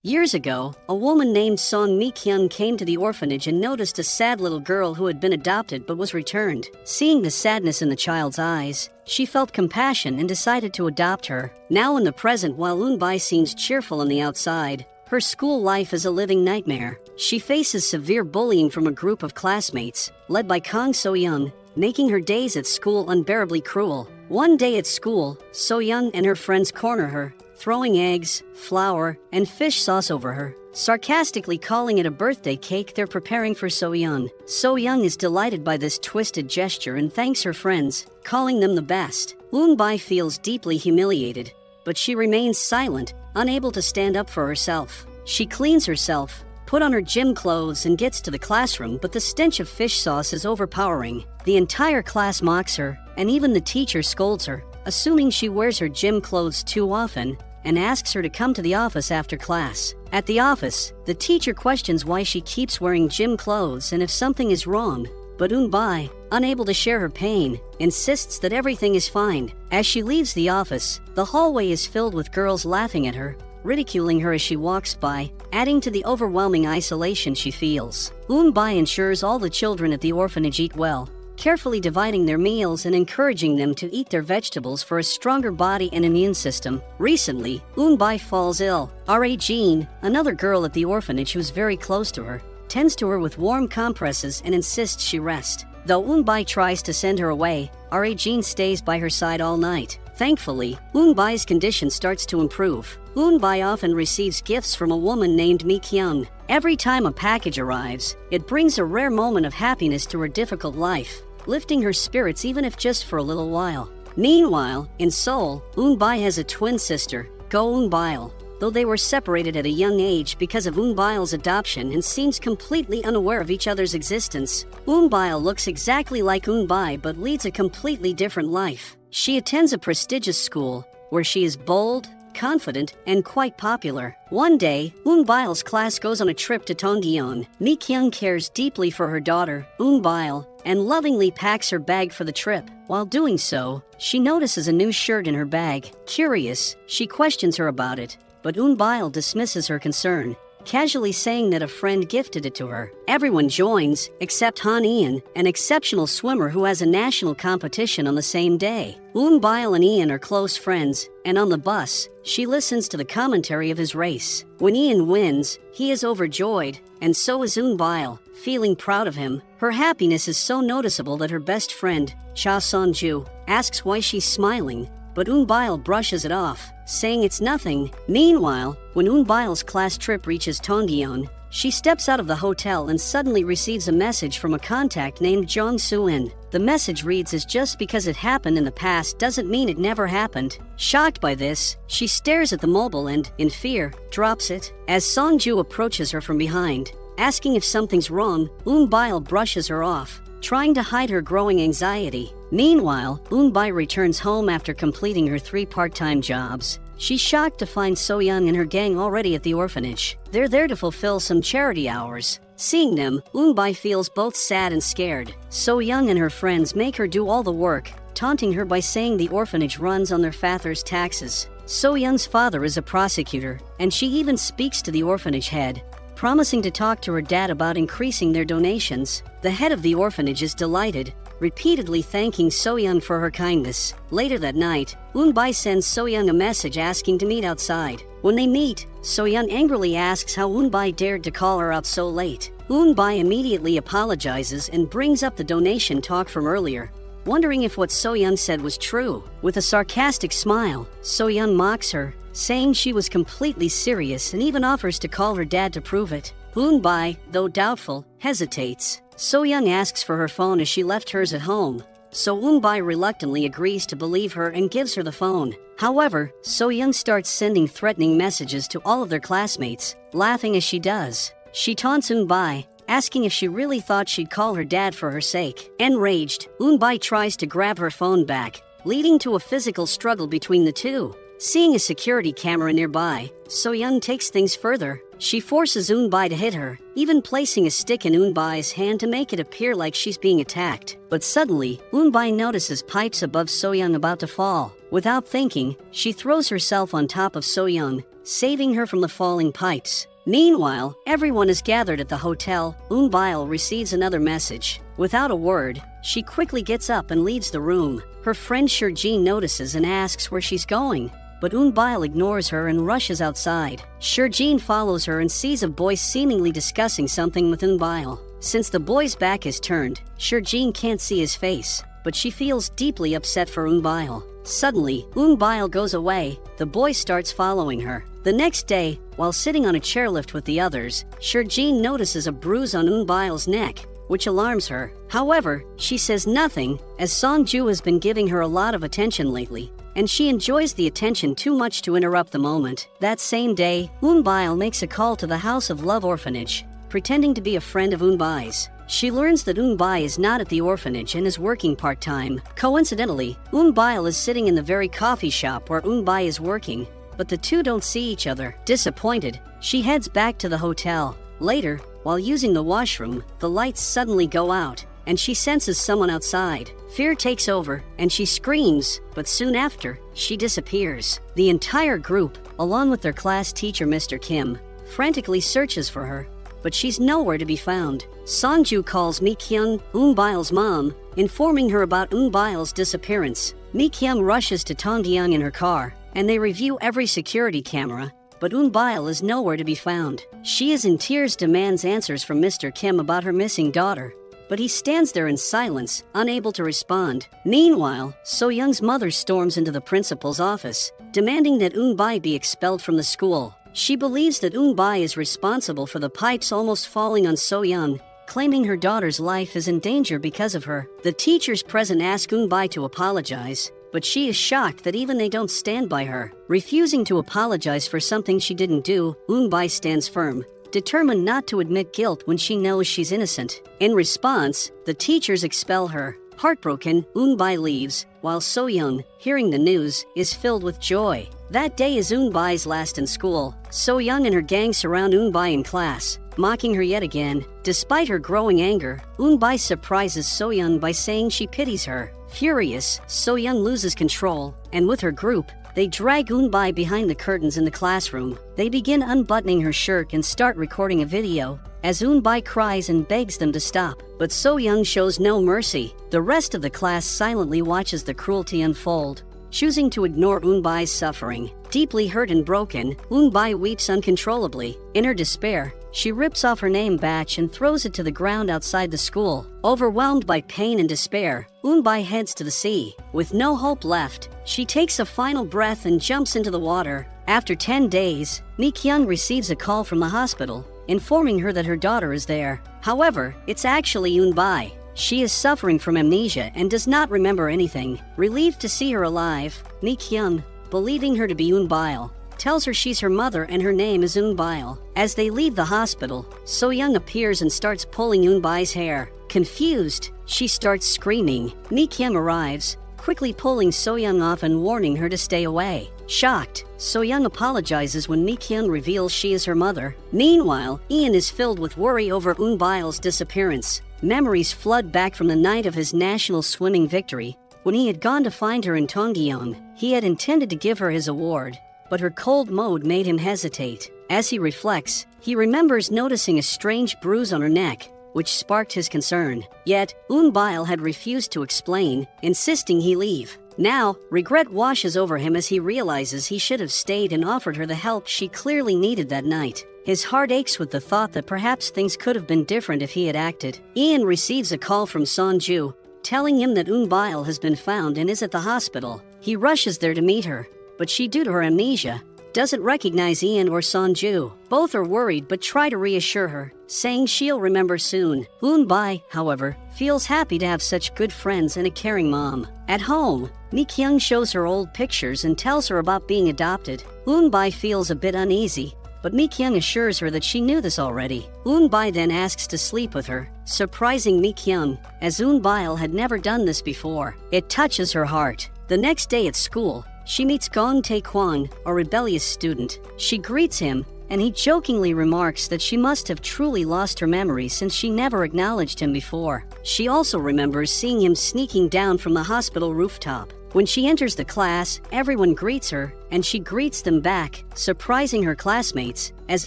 Years ago, a woman named Song Mi-kyung came to the orphanage and noticed a sad little girl who had been adopted but was returned. Seeing the sadness in the child's eyes, she felt compassion and decided to adopt her. Now in the present, while Eun-bi seems cheerful on the outside, her school life is a living nightmare. She faces severe bullying from a group of classmates, led by Kang So-young, making her days at school unbearably cruel. One day at school, So-young and her friends corner her, throwing eggs, flour, and fish sauce over her, sarcastically calling it a birthday cake they're preparing for So-young. So-young is delighted by this twisted gesture and thanks her friends, calling them the best. Eun-bi feels deeply humiliated, but she remains silent, unable to stand up for herself. She cleans herself, put on her gym clothes, and gets to the classroom, but the stench of fish sauce is overpowering. The entire class mocks her, and even the teacher scolds her, assuming she wears her gym clothes too often, and asks her to come to the office after class. At the office, the teacher questions why she keeps wearing gym clothes and if something is wrong, but Eun-bi, unable to share her pain, insists that everything is fine. As she leaves the office, the hallway is filled with girls laughing at her, ridiculing her as she walks by, adding to the overwhelming isolation she feels. Eun-bi ensures all the children at the orphanage eat well, carefully dividing their meals and encouraging them to eat their vegetables for a stronger body and immune system. Recently, Eun-bi falls ill. Ra Jean, another girl at the orphanage who's very close to her, tends to her with warm compresses and insists she rest. Though Eun-bi tries to send her away, Ra Jean stays by her side all night. Thankfully, Eun-bi's condition starts to improve. Eun-bi often receives gifts from a woman named Mi-kyung. Every time a package arrives, it brings a rare moment of happiness to her difficult life, lifting her spirits even if just for a little while. Meanwhile, in Seoul, Eun-bi has a twin sister, Go Eun-bil. Though they were separated at a young age because of Eun-bil's adoption and seems completely unaware of each other's existence, Eun-bil looks exactly like Eun-bi but leads a completely different life. She attends a prestigious school where she is bold, confident, and quite popular. One day, Eun-bil's class goes on a trip to Tongyeon. Mi-kyung cares deeply for her daughter, Eun-bil, and lovingly packs her bag for the trip. While doing so, she notices a new shirt in her bag. Curious, she questions her about it, but Eun-bil dismisses her concern, casually saying that a friend gifted it to her. Everyone joins, except Han Ian, an exceptional swimmer who has a national competition on the same day. Eun-bil and Ian are close friends, and on the bus, she listens to the commentary of his race. When Ian wins, he is overjoyed, and so is Eun-bil, feeling proud of him. Her happiness is so noticeable that her best friend, Cha Song-ju, asks why she's smiling, but Eun-bil brushes it off, saying it's nothing. Meanwhile, when Eun-bil's class trip reaches Tongyeon, she steps out of the hotel and suddenly receives a message from a contact named Jong Soo-in. The message reads as just because it happened in the past doesn't mean it never happened. Shocked by this, she stares at the mobile and, in fear, drops it. As Song-ju approaches her from behind, asking if something's wrong, Eun-bil brushes her off, trying to hide her growing anxiety. Meanwhile, Eun-bi returns home after completing her 3 part-time jobs. She's shocked to find So-young and her gang already at the orphanage. They're there to fulfill some charity hours. Seeing them, Eun-bi feels both sad and scared. So-young and her friends make her do all the work, taunting her by saying the orphanage runs on their father's taxes. So-young's father is a prosecutor, and she even speaks to the orphanage head, promising to talk to her dad about increasing their donations. The head of the orphanage is delighted, repeatedly thanking So-young for her kindness. Later that night, Eun-bi sends So-young a message asking to meet outside. When they meet, So-young angrily asks how Eun-bi dared to call her out so late. Eun-bi immediately apologizes and brings up the donation talk from earlier, wondering if what So-young said was true. With a sarcastic smile, So-young mocks her, saying she was completely serious and even offers to call her dad to prove it. Eun-bi, though doubtful, hesitates. So-young asks for her phone as she left hers at home, so Eun-bi reluctantly agrees to believe her and gives her the phone. However, So-young starts sending threatening messages to all of their classmates, laughing as she does. She taunts Eun-bi, asking if she really thought she'd call her dad for her sake. Enraged, Eun-bi tries to grab her phone back, leading to a physical struggle between the two. Seeing a security camera nearby, So-young takes things further. She forces Eun-bai to hit her, even placing a stick in Eun-bai's hand to make it appear like she's being attacked. But suddenly, Eun-bai notices pipes above So-young about to fall. Without thinking, she throws herself on top of So-young, saving her from the falling pipes. Meanwhile, everyone is gathered at the hotel. Eun-bai receives another message. Without a word, she quickly gets up and leaves the room. Her friend Shurjin notices and asks where she's going, but Eun-bai ignores her and rushes outside. Shurjin follows her and sees a boy seemingly discussing something with Eun-bai. Since the boy's back is turned, Shurjin can't see his face, but she feels deeply upset for Eun-bai. Suddenly, Eun-bai goes away. The boy starts following her. The next day, while sitting on a chairlift with the others, Shurjin notices a bruise on Eun-bai's neck, which alarms her. However, she says nothing, as Song-ju has been giving her a lot of attention lately, and she enjoys the attention too much to interrupt the moment. That same day, Eun-bai makes a call to the House of Love orphanage, pretending to be a friend of Eun-bai's. She learns that Eun-bai is not at the orphanage and is working part-time. Coincidentally, Eun-bai is sitting in the very coffee shop where Eun-bai is working, but the two don't see each other. Disappointed, she heads back to the hotel. Later, while using the washroom, the lights suddenly go out, and she senses someone outside. Fear takes over, and she screams, but soon after, she disappears. The entire group, along with their class teacher Mr. Kim, frantically searches for her, but she's nowhere to be found. Song-ju calls Mi-kyung, Eun-bai's mom, informing her about Eun-bai's disappearance. Mi-kyung rushes to Tonggyang in her car, and they review every security camera, but Eun-bai is nowhere to be found. She is in tears, demands answers from Mr. Kim about her missing daughter, but he stands there in silence, unable to respond. Meanwhile, So-young's mother storms into the principal's office, demanding that Eun-bai be expelled from the school. She believes that Eun-bai is responsible for the pipes almost falling on So-young, claiming her daughter's life is in danger because of her. The teachers present ask Eun-bai to apologize, but she is shocked that even they don't stand by her. Refusing to apologize for something she didn't do, Eun-bai stands firm, determined not to admit guilt when she knows she's innocent. In response, the teachers expel her. Heartbroken, Eun-bai leaves, while So-young, hearing the news, is filled with joy. That day is Eun-bai's last in school. So-young and her gang surround Eun-bai in class, mocking her yet again. Despite her growing anger, Eun-bai surprises So-young by saying she pities her. Furious, So-young loses control, and with her group, they drag Eun-bai behind the curtains in the classroom. They begin unbuttoning her shirt and start recording a video, as Eun-bai cries and begs them to stop. But So-young shows no mercy. The rest of the class silently watches the cruelty unfold, choosing to ignore Eun-bai's suffering. Deeply hurt and broken, Eun-bai weeps uncontrollably. In her despair, she rips off her name badge and throws it to the ground outside the school. Overwhelmed by pain and despair, Eun-bai heads to the sea. With no hope left, she takes a final breath and jumps into the water. After 10 days, Mi-kyung receives a call from the hospital, informing her that her daughter is there. However, it's actually Eun-bai. She is suffering from amnesia and does not remember anything. Relieved to see her alive, Mi-kyung, believing her to be Eun-bai, tells her she's her mother and her name is Eun-bai. As they leave the hospital, So-young appears and starts pulling Eun-bai's hair. Confused, she starts screaming. Mi-kyung arrives, quickly pulling So-young off and warning her to stay away. Shocked, So-young apologizes when Mi-kyung reveals she is her mother. Meanwhile, Ian is filled with worry over Eun-bai's disappearance. Memories flood back from the night of his national swimming victory, when he had gone to find her in Tonggyang. He had intended to give her his award, but her cold mode made him hesitate. As he reflects, he remembers noticing a strange bruise on her neck, which sparked his concern. Yet, Eun-bai had refused to explain, insisting he leave. Now, regret washes over him as he realizes he should have stayed and offered her the help she clearly needed that night. His heart aches with the thought that perhaps things could have been different if he had acted. Ian receives a call from Song-ju, telling him that Eun-bai has been found and is at the hospital. He rushes there to meet her, but she, due to her amnesia, doesn't recognize Ian or Song-ju. Both are worried but try to reassure her, saying she'll remember soon. Eun-bai, however, feels happy to have such good friends and a caring mom. At home, Mi-kyung shows her old pictures and tells her about being adopted. Eun-bai feels a bit uneasy, but Mi-kyung assures her that she knew this already. Eun-bai then asks to sleep with her, surprising Mi-kyung, as Eun-bai had never done this before. It touches her heart. The next day at school, she meets Gong Taekwon, a rebellious student. She greets him, and he jokingly remarks that she must have truly lost her memory since she never acknowledged him before. She also remembers seeing him sneaking down from the hospital rooftop. When she enters the class, everyone greets her, and she greets them back, surprising her classmates, as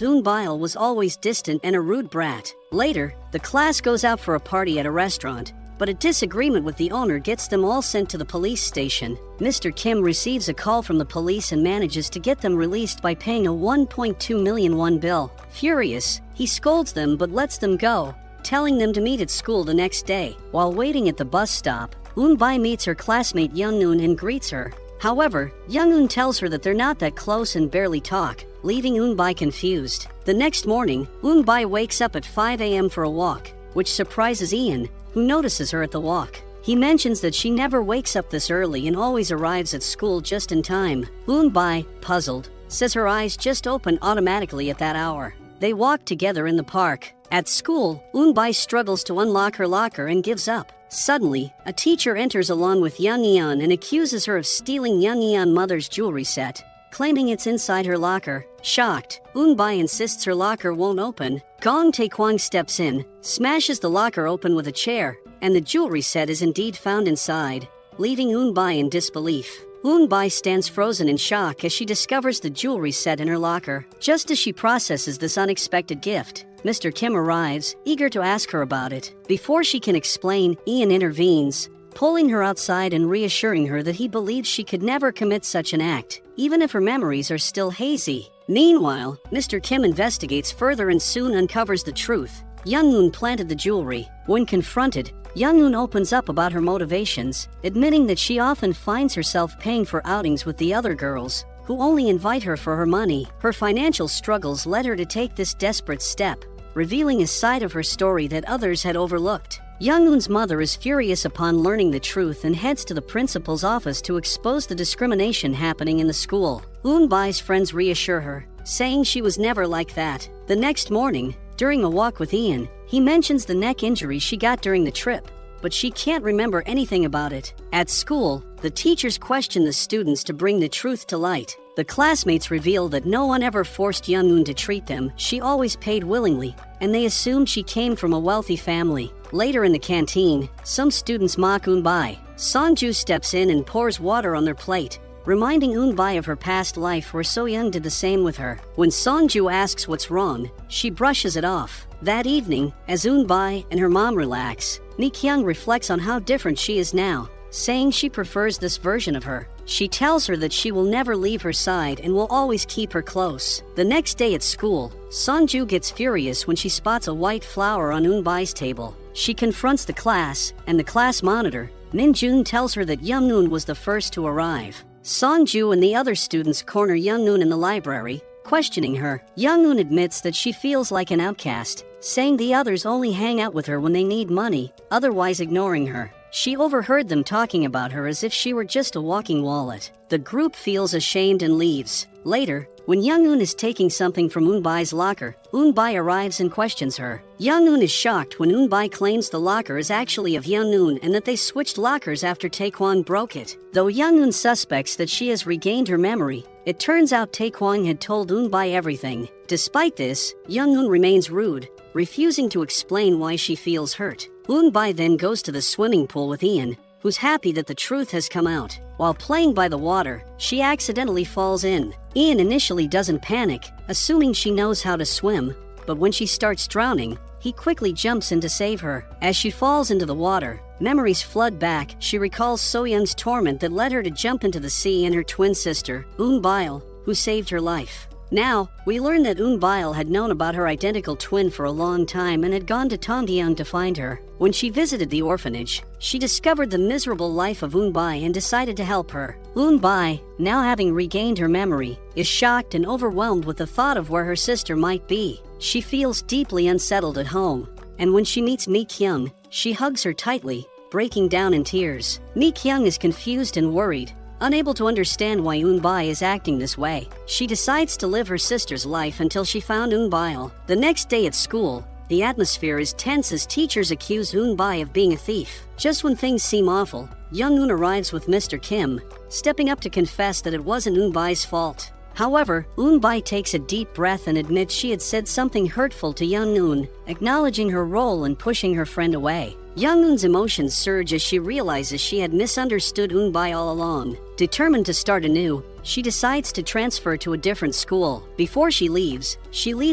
Eun-bail was always distant and a rude brat. Later, the class goes out for a party at a restaurant, but a disagreement with the owner gets them all sent to the police station. Mr. Kim receives a call from the police and manages to get them released by paying a 1.2 million won bill. Furious, he scolds them but lets them go, telling them to meet at school the next day. While waiting at the bus stop, Eun-bae meets her classmate Young-eun and greets her. However, Young-eun tells her that they're not that close and barely talk, leaving Eun-bae confused. The next morning, Eun-bae wakes up at 5 a.m. for a walk, which surprises Ian, who notices her at the walk. He mentions that she never wakes up this early and always arrives at school just in time. Eun-bae, puzzled, says her eyes just open automatically at that hour. They walk together in the park. At school, Eun-bae struggles to unlock her locker and gives up. Suddenly, a teacher enters along with Young-eun and accuses her of stealing Young-eun's mother's jewelry set, claiming it's inside her locker. Shocked, Eun-bae insists her locker won't open. Gong Taekwon steps in, smashes the locker open with a chair, and the jewelry set is indeed found inside, leaving Eun-bae in disbelief. Eun-bae stands frozen in shock as she discovers the jewelry set in her locker. Just as she processes this unexpected gift, Mr. Kim arrives, eager to ask her about it. Before she can explain, Ian intervenes, pulling her outside and reassuring her that he believes she could never commit such an act, even if her memories are still hazy. Meanwhile, Mr. Kim investigates further and soon uncovers the truth. Young-eun planted the jewelry. When confronted, Young-eun opens up about her motivations, admitting that she often finds herself paying for outings with the other girls, who only invite her for her money. Her financial struggles led her to take this desperate step, revealing a side of her story that others had overlooked. Young-eun's mother is furious upon learning the truth and heads to the principal's office to expose the discrimination happening in the school. Eun-bae's friends reassure her, saying she was never like that. The next morning, during a walk with Ian, he mentions the neck injury she got during the trip, but she can't remember anything about it. At school, the teachers question the students to bring the truth to light. The classmates reveal that no one ever forced Young-eun to treat them, she always paid willingly, and they assumed she came from a wealthy family. Later in the canteen, some students mock Eun-bae. Song-ju steps in and pours water on their plate, reminding Eun-bae of her past life where So-young did the same with her. When Song-ju asks what's wrong, she brushes it off. That evening, as Eun-bae and her mom relax, Mi-kyung reflects on how different she is now, saying she prefers this version of her. She tells her that she will never leave her side and will always keep her close. The next day at school, Song-ju gets furious when she spots a white flower on Eun-bae's table. She confronts the class, and the class monitor, Min-jun, tells her that Young-eun was the first to arrive. Song-ju and the other students corner Young-eun in the library, questioning her. Young-eun admits that she feels like an outcast, saying the others only hang out with her when they need money, otherwise ignoring her. She overheard them talking about her as if she were just a walking wallet. The group feels ashamed and leaves. Later, when Young-eun is taking something from Eun-bae's locker, Eun-bae arrives and questions her. Young-eun is shocked when Eun-bae claims the locker is actually of Young-eun and that they switched lockers after Taekwon broke it. Though Young-eun suspects that she has regained her memory, it turns out Taekwon had told Eun-bae everything. Despite this, Young-eun remains rude, refusing to explain why she feels hurt. Eun-bae then goes to the swimming pool with Ian, who's happy that the truth has come out. While playing by the water, she accidentally falls in. Ian initially doesn't panic, assuming she knows how to swim, but when she starts drowning, he quickly jumps in to save her. As she falls into the water, memories flood back. She recalls So-young's torment that led her to jump into the sea and her twin sister, Eun-bae, who saved her life. Now, we learn that Eun-bae had known about her identical twin for a long time and had gone to Tongdeong to find her. When she visited the orphanage, she discovered the miserable life of Eun-bae and decided to help her. Eun-bae, now having regained her memory, is shocked and overwhelmed with the thought of where her sister might be. She feels deeply unsettled at home, and when she meets Mi-kyung, she hugs her tightly, breaking down in tears. Mi-kyung is confused and worried, unable to understand why Eun-bae is acting this way. She decides to live her sister's life until she found Eun-bae. The next day at school, The atmosphere is tense as teachers accuse Eun-bai of being a thief. Just when things seem awful, young Eun arrives with Mr. Kim, stepping up to confess that it wasn't Eun-bai's fault. However, Eun-bai takes a deep breath and admits she had said something hurtful to young Eun, acknowledging her role and pushing her friend away. Young Eun's emotions surge as she realizes she had misunderstood Eun-bai all along. Determined to start anew, she decides to transfer to a different school. Before she leaves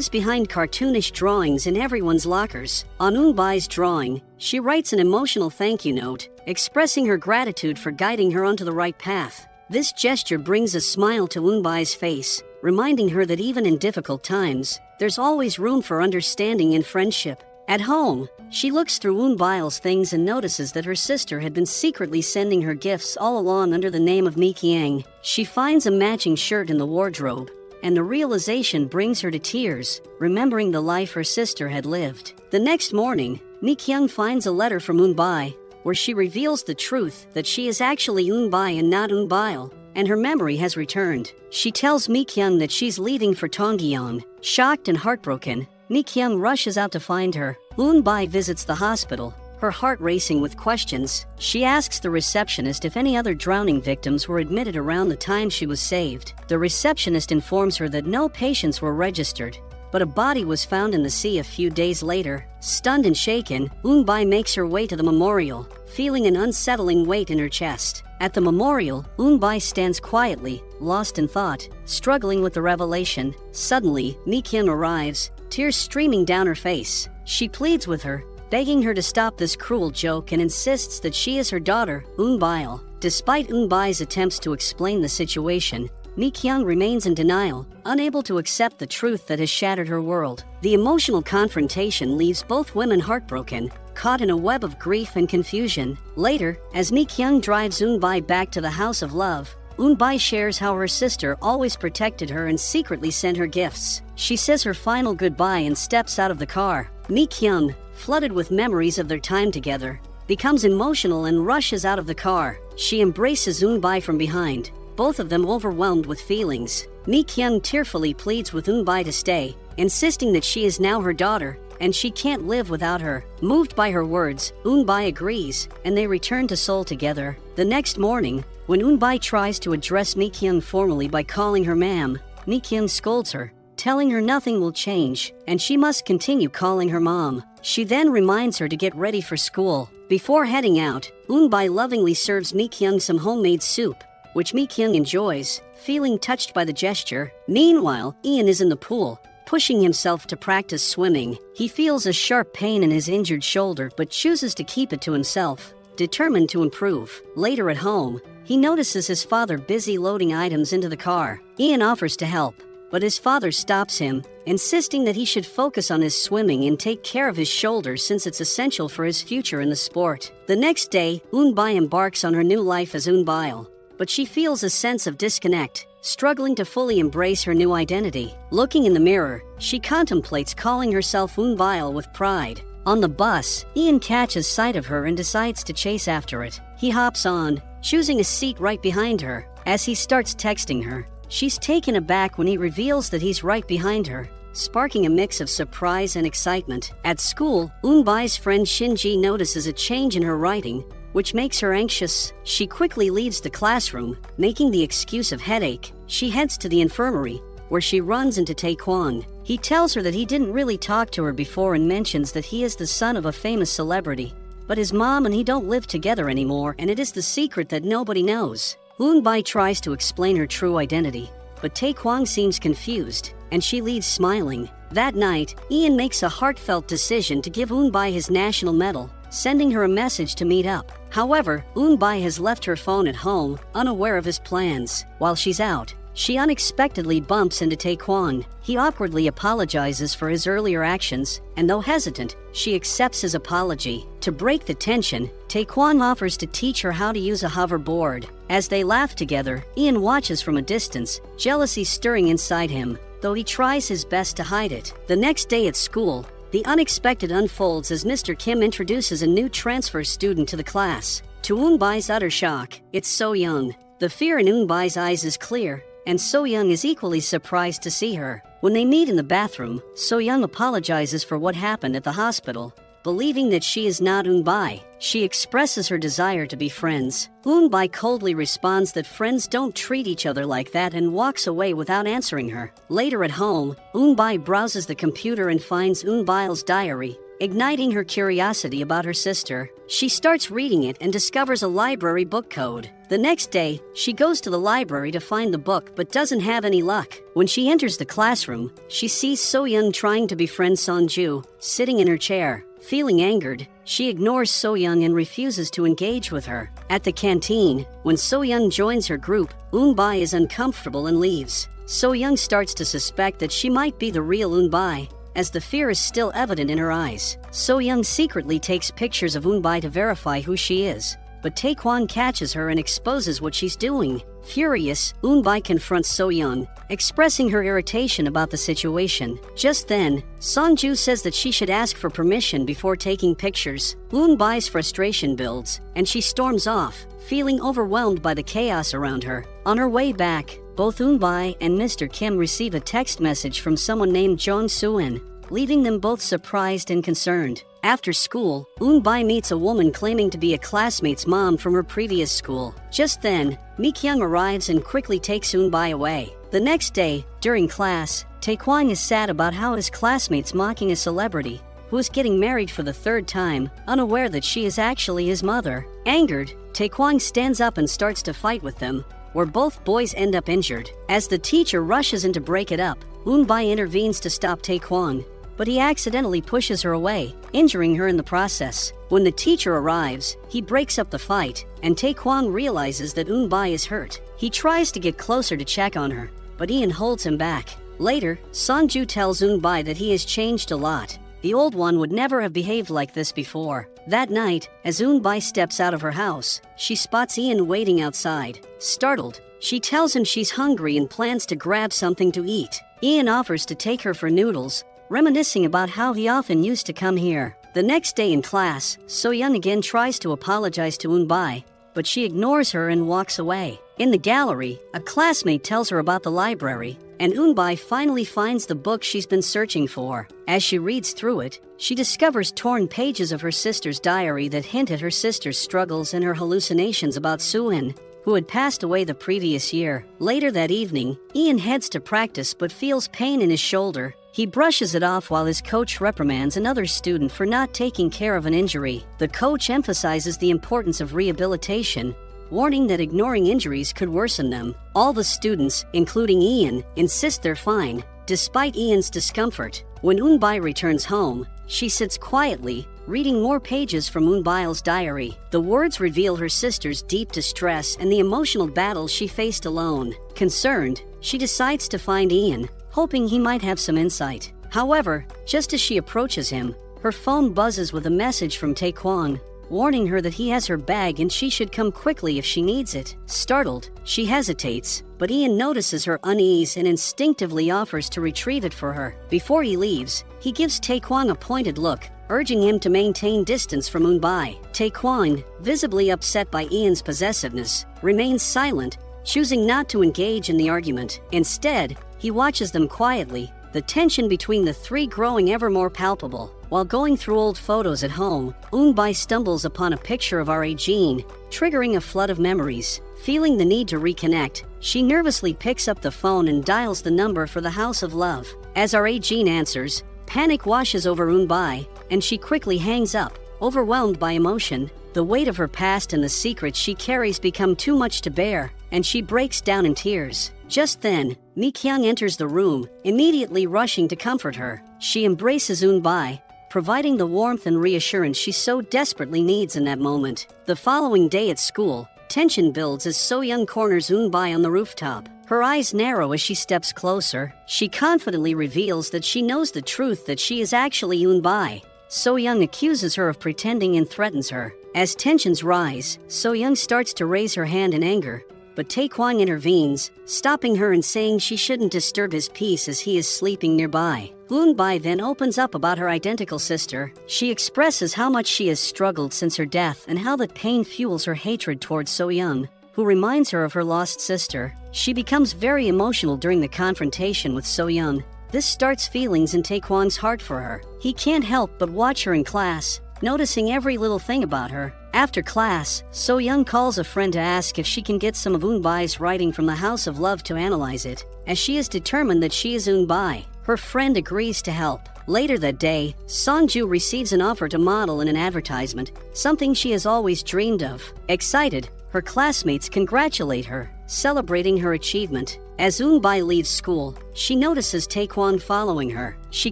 behind cartoonish drawings in everyone's lockers. On Eun-bai's drawing, she writes an emotional thank you note, expressing her gratitude for guiding her onto the right path. This gesture brings a smile to Eun-bai's face, reminding her that even in difficult times, there's always room for understanding and friendship. At home, she looks through Eun-bai's things and notices that her sister had been secretly sending her gifts all along under the name of Mi-kyung. She finds a matching shirt in the wardrobe, and the realization brings her to tears, remembering the life her sister had lived. The next morning, Mi-kyung finds a letter from Eun-bai, where she reveals the truth that she is actually Eun-bai and not Eun-bai, and her memory has returned. She tells Mi-kyung that she's leaving for Tongyeong. Shocked and heartbroken, Mi-kyung rushes out to find her. Eun-bai visits the hospital, her heart racing with questions. She asks the receptionist if any other drowning victims were admitted around the time she was saved. The receptionist informs her that no patients were registered, but a body was found in the sea a few days later. Stunned and shaken, Eun-bai makes her way to the memorial, feeling an unsettling weight in her chest. At the memorial, Eun-bai stands quietly, lost in thought, struggling with the revelation. Suddenly, Mi-kyung arrives, tears streaming down her face. She pleads with her, begging her to stop this cruel joke and insists that she is her daughter, Eun-bai. Despite Eun-bai's attempts to explain the situation, Mi-kyung remains in denial, unable to accept the truth that has shattered her world. The emotional confrontation leaves both women heartbroken, caught in a web of grief and confusion. Later, as Mi-kyung drives Eun-bai back to the House of Love, Eun-bai shares how her sister always protected her and secretly sent her gifts. She says her final goodbye and steps out of the car. Mi-kyung, flooded with memories of their time together, becomes emotional and rushes out of the car. She embraces Eun-bai from behind, both of them overwhelmed with feelings. Mi-kyung tearfully pleads with Eun-bai to stay, insisting that she is now her daughter, and she can't live without her. Moved by her words, Eun-bai agrees, and they return to Seoul together. The next morning, when Eun-bai tries to address Mi-kyung formally by calling her ma'am, Mi-kyung scolds her, telling her nothing will change, and she must continue calling her mom. She then reminds her to get ready for school. Before heading out, Eun-bai lovingly serves Mi-kyung some homemade soup, which Mi-kyung enjoys, feeling touched by the gesture. Meanwhile, Ian is in the pool, pushing himself to practice swimming. He feels a sharp pain in his injured shoulder but chooses to keep it to himself, determined to improve. Later at home, he notices his father busy loading items into the car. Ian offers to help, but his father stops him, insisting that he should focus on his swimming and take care of his shoulder since it's essential for his future in the sport. The next day, Eun-bai embarks on her new life as Eun-bai, but she feels a sense of disconnect, struggling to fully embrace her new identity. Looking in the mirror, she contemplates calling herself Eun-bai with pride. On the bus, Ian catches sight of her and decides to chase after it. He hops on, choosing a seat right behind her. As he starts texting her, she's taken aback when he reveals that he's right behind her, sparking a mix of surprise and excitement. At school, Eun-bai's friend Shinji notices a change in her writing, which makes her anxious. She quickly leaves the classroom, making the excuse of headache. She heads to the infirmary, where she runs into Taekwon. He tells her that he didn't really talk to her before and mentions that he is the son of a famous celebrity, but his mom and he don't live together anymore, and it is the secret that nobody knows. Eun-bai tries to explain her true identity, but Taekwon seems confused, and she leaves smiling. That night, Ian makes a heartfelt decision to give Eun-bai his national medal, sending her a message to meet up. However, Eun-bai has left her phone at home, unaware of his plans. While she's out, she unexpectedly bumps into Taekwon. He awkwardly apologizes for his earlier actions, and though hesitant, she accepts his apology. To break the tension, Taekwon offers to teach her how to use a hoverboard. As they laugh together, Ian watches from a distance, jealousy stirring inside him, though he tries his best to hide it. The next day at school, the unexpected unfolds as Mr. Kim introduces a new transfer student to the class. To Eun-bai's utter shock, it's So-young. The fear in Eun-bai's eyes is clear, and So-young is equally surprised to see her. When they meet in the bathroom, So-young apologizes for what happened at the hospital. Believing that she is not Eun-bi, she expresses her desire to be friends. Eun-bi coldly responds that friends don't treat each other like that and walks away without answering her. Later at home, Eun-bi browses the computer and finds Eun-bil's diary, igniting her curiosity about her sister. She starts reading it and discovers a library book code. The next day, she goes to the library to find the book but doesn't have any luck. When she enters the classroom, she sees So-young trying to befriend Sonju, sitting in her chair. Feeling angered, she ignores So-young and refuses to engage with her. At the canteen, when So-young joins her group, Eun-bi is uncomfortable and leaves. So-young starts to suspect that she might be the real Eun-bi, as the fear is still evident in her eyes. So-young secretly takes pictures of Eun-bi to verify who she is, but Taekwon catches her and exposes what she's doing. Furious, Eun-bi confronts So-young, expressing her irritation about the situation. Just then, Sonju says that she should ask for permission before taking pictures. Eun-bi's frustration builds, and she storms off, feeling overwhelmed by the chaos around her. On her way back, both Eun-bi and Mr. Kim receive a text message from someone named Jong Soo-in, leaving them both surprised and concerned. After school, Eun-bi meets a woman claiming to be a classmate's mom from her previous school. Just then, Mi-kyung arrives and quickly takes Eun-bi away. The next day, during class, Taekwon is sad about how his classmate's mocking a celebrity who is getting married for the third time, unaware that she is actually his mother. Angered, Taekwon stands up and starts to fight with them, where both boys end up injured. As the teacher rushes in to break it up, Eun-bi intervenes to stop Taekwon, but he accidentally pushes her away, injuring her in the process. When the teacher arrives, he breaks up the fight, and Taekwon realizes that Eun-bi is hurt. He tries to get closer to check on her, but Ian holds him back. Later, Sonju tells Eun-bi that he has changed a lot. The old one would never have behaved like this before. That night, as Eun-bi steps out of her house, she spots Ian waiting outside. Startled, she tells him she's hungry and plans to grab something to eat. Ian offers to take her for noodles, reminiscing about how he often used to come here. The next day in class, So-young again tries to apologize to Eun-bi, but she ignores her and walks away. In the gallery, a classmate tells her about the library, and Eun-bi finally finds the book she's been searching for. As she reads through it, she discovers torn pages of her sister's diary that hint at her sister's struggles and her hallucinations about Soo-in, who had passed away the previous year. Later that evening, Ian heads to practice but feels pain in his shoulder. He brushes it off while his coach reprimands another student for not taking care of an injury. The coach emphasizes the importance of rehabilitation, warning that ignoring injuries could worsen them. All the students, including Ian, insist they're fine, despite Ian's discomfort. When Eun-bi returns home, she sits quietly, reading more pages from Eun-bil's diary. The words reveal her sister's deep distress and the emotional battles she faced alone. Concerned, she decides to find Ian, hoping he might have some insight. However, just as she approaches him, her phone buzzes with a message from Taekwon, warning her that he has her bag and she should come quickly if she needs it. Startled, she hesitates, but Ian notices her unease and instinctively offers to retrieve it for her. Before he leaves, he gives Taekwon a pointed look, urging him to maintain distance from Eun-bi. Taekwon, visibly upset by Ian's possessiveness, remains silent, choosing not to engage in the argument. Instead, he watches them quietly, the tension between the three growing ever more palpable. While going through old photos at home, Eun-bi stumbles upon a picture of Jean, triggering a flood of memories. Feeling the need to reconnect, she nervously picks up the phone and dials the number for the House of Love. As Jean answers, panic washes over Eun-bi, and she quickly hangs up, overwhelmed by emotion. The weight of her past and the secrets she carries become too much to bear, and she breaks down in tears. Just then, Mi-kyung enters the room, immediately rushing to comfort her. She embraces Eun-bi, providing the warmth and reassurance she so desperately needs in that moment. The following day at school, tension builds as So-young corners Eun-bi on the rooftop. Her eyes narrow as she steps closer. She confidently reveals that she knows the truth, that she is actually Eun-bi. So-young accuses her of pretending and threatens her. As tensions rise, So-young starts to raise her hand in anger, but Taekwon intervenes, stopping her and saying she shouldn't disturb his peace as he is sleeping nearby. Eun-bi then opens up about her identical sister. She expresses how much she has struggled since her death and how that pain fuels her hatred towards So-young, who reminds her of her lost sister. She becomes very emotional during the confrontation with So-young, This starts feelings in Taekwon's heart for her. He can't help but watch her in class, noticing every little thing about her. After class, So-young calls a friend to ask if she can get some of Eun-bai's writing from the House of Love to analyze it, as she is determined that she is Eun-bai. Her friend agrees to help. Later that day, Sonju receives an offer to model in an advertisement, something she has always dreamed of. Excited, her classmates congratulate her, celebrating her achievement. As Eun-bai leaves school, she notices Taekwon following her. She